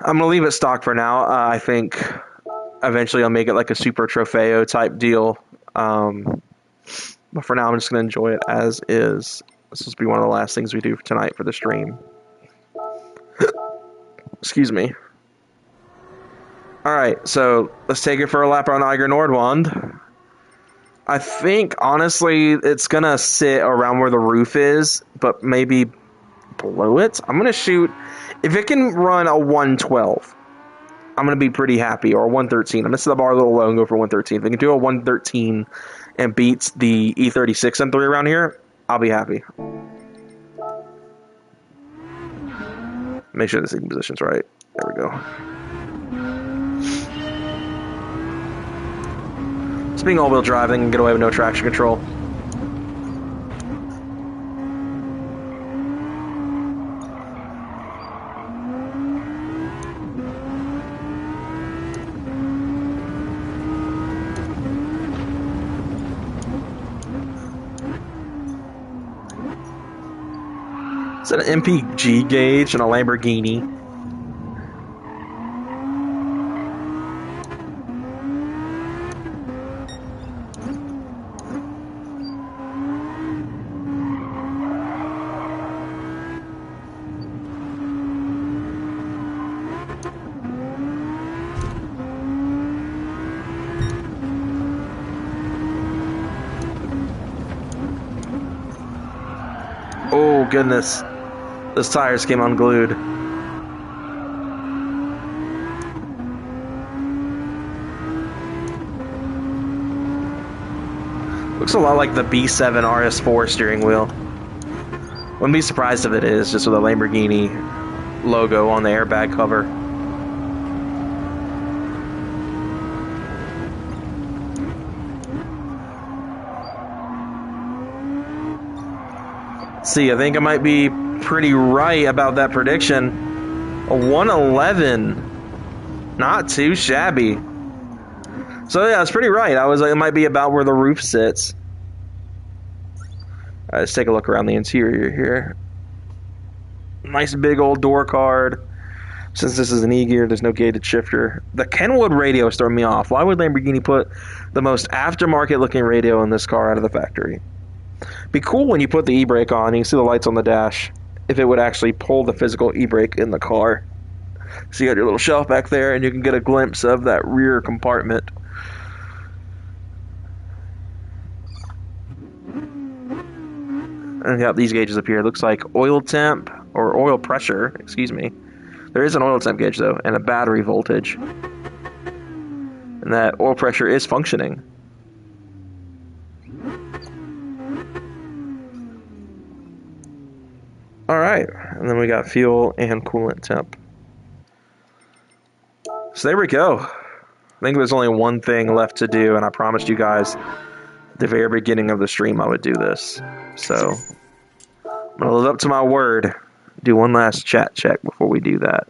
I'm going to leave it stock for now. I think eventually I'll make it like a Super Trofeo type deal. But for now, I'm just going to enjoy it as is. This will be one of the last things we do tonight for the stream. Excuse me. Alright, so let's take it for a lap on Eiger Nordwand. I think, honestly, it's going to sit around where the roof is, but maybe below it. I'm going to shoot... If it can run a 112, I'm going to be pretty happy, or a 113. I'm going to set the bar a little low and go for 113. If it can do a 113 and beats the E36 M3 around here, I'll be happy. Make sure the seating position's right. There we go. It's being all-wheel drive, they can get away with no traction control. It's an MPG gauge and a Lamborghini. Oh, goodness. Those tires came unglued. Looks a lot like the B7 RS4 steering wheel. Wouldn't be surprised if it is, just with a Lamborghini logo on the airbag cover. See, I think I might be pretty right about that prediction. A 111. Not too shabby. So yeah, I was pretty right. I was like, it might be about where the roof sits. Let's take a look around the interior here. Nice big old door card. Since this is an E-Gear, there's no gated shifter. The Kenwood radio is throwing me off. Why would Lamborghini put the most aftermarket looking radio in this car out of the factory? Be cool when you put the e-brake on, you can see the lights on the dash, if it would actually pull the physical e-brake in the car. So you got your little shelf back there, and you can get a glimpse of that rear compartment. And you got these gauges up here. It looks like oil temp, or oil pressure, excuse me. There is an oil temp gauge, though, and a battery voltage. And that oil pressure is functioning. Alright, and then we got fuel and coolant temp. So there we go. I think there's only one thing left to do, and I promised you guys at the very beginning of the stream I would do this. So, I'm going to live up to my word. Do one last chat check before we do that.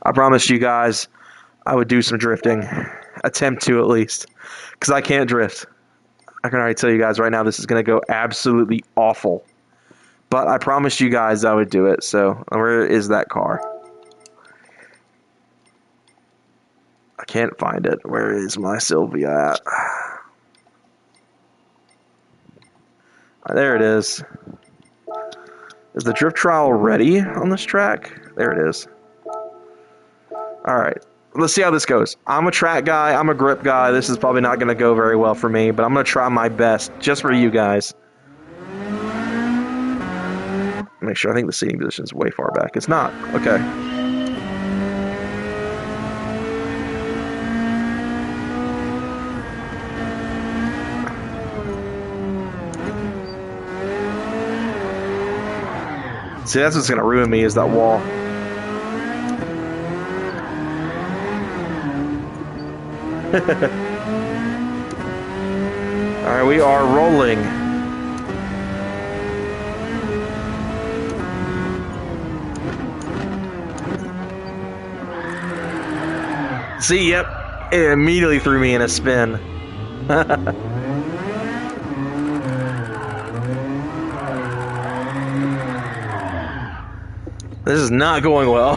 I promised you guys I would do some drifting. Attempt to, at least. Because I can't drift. I can already tell you guys right now this is going to go absolutely awful. But I promised you guys I would do it. So, where is that car? I can't find it. Where is my Sylvia at? There it is. Is the drift trial ready on this track? There it is. Alright. Let's see how this goes. I'm a track guy. I'm a grip guy. This is probably not going to go very well for me, but I'm going to try my best just for you guys. Make sure. I think the seating position is way far back. It's not. Okay. See, that's what's going to ruin me is that wall. Alright, we are rolling. See, yep. It immediately threw me in a spin. This is not going well.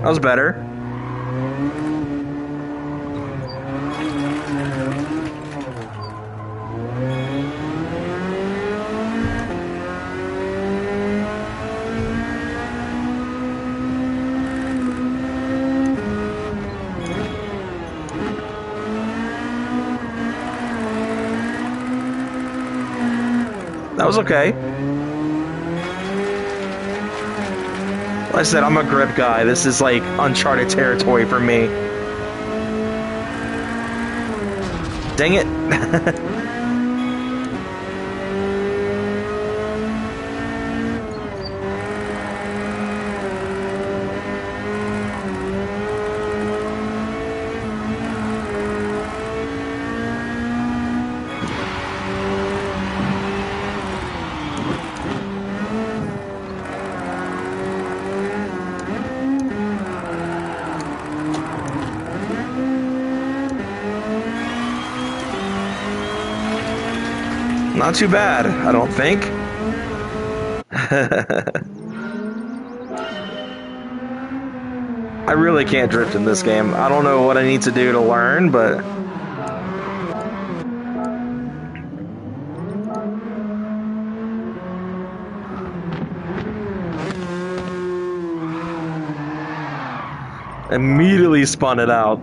That was better. That was okay. Like I said, I'm a grip guy. This is like uncharted territory for me. Dang it. Not too bad, I don't think. I really can't drift in this game. I don't know what I need to do to learn, but... Immediately spun it out.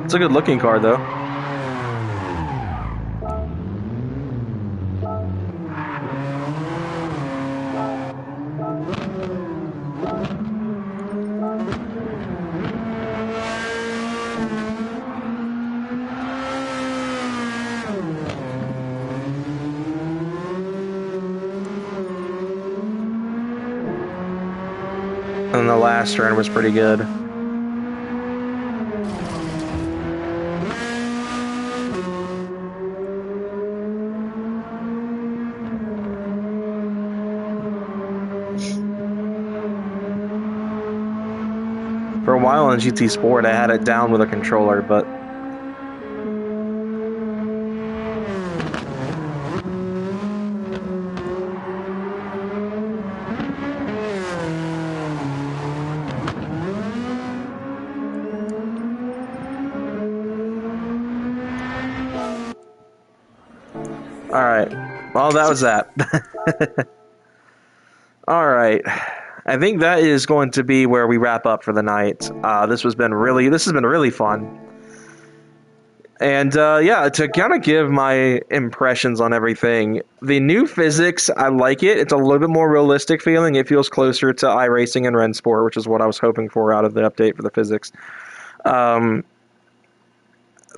It's a good looking car, though. And the last turn was pretty good. For a while on GT Sport, I had it down with a controller, but alright. Well, that was that. Alright. I think that is going to be where we wrap up for the night. This has been really fun. And yeah, to kind of give my impressions on everything, the new physics, I like it. It's a little bit more realistic feeling. It feels closer to iRacing and Rensport, which is what I was hoping for out of the update for the physics.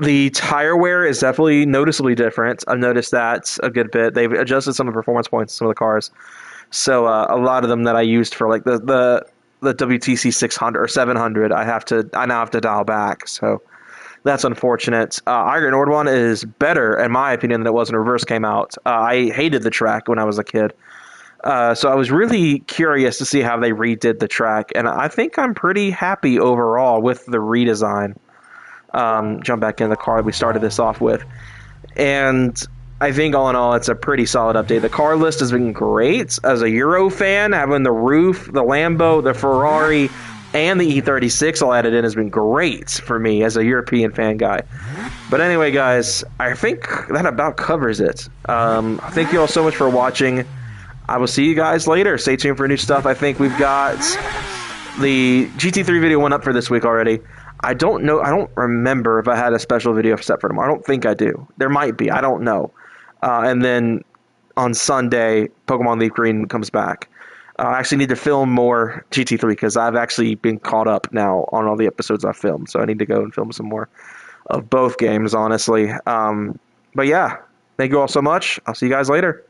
The tire wear is definitely noticeably different. I've noticed that a good bit. They've adjusted some of the performance points in some of the cars. So a lot of them that I used for like the WTC 600 or 700, I now have to dial back. So that's unfortunate. Iron Nord is better, in my opinion, than it was when Reverse came out. I hated the track when I was a kid. So I was really curious to see how they redid the track, and I think I'm pretty happy overall with the redesign. Jump back in the car that we started this off with. And I think all in all, it's a pretty solid update. The car list has been great. As a Euro fan, having the roof, the Lambo, the Ferrari, and the E36 all added in has been great for me as a European fan guy. But anyway, guys, I think that about covers it. Thank you all so much for watching. I will see you guys later. Stay tuned for new stuff. I think we've got the GT3 video went up for this week already. I don't know. I don't remember if I had a special video set for tomorrow. I don't think I do. There might be. I don't know. And then on Sunday, Pokemon Leaf Green comes back. I actually need to film more GT3 because I've actually been caught up now on all the episodes I've filmed. So I need to go and film some more of both games, honestly. But yeah, thank you all so much. I'll see you guys later.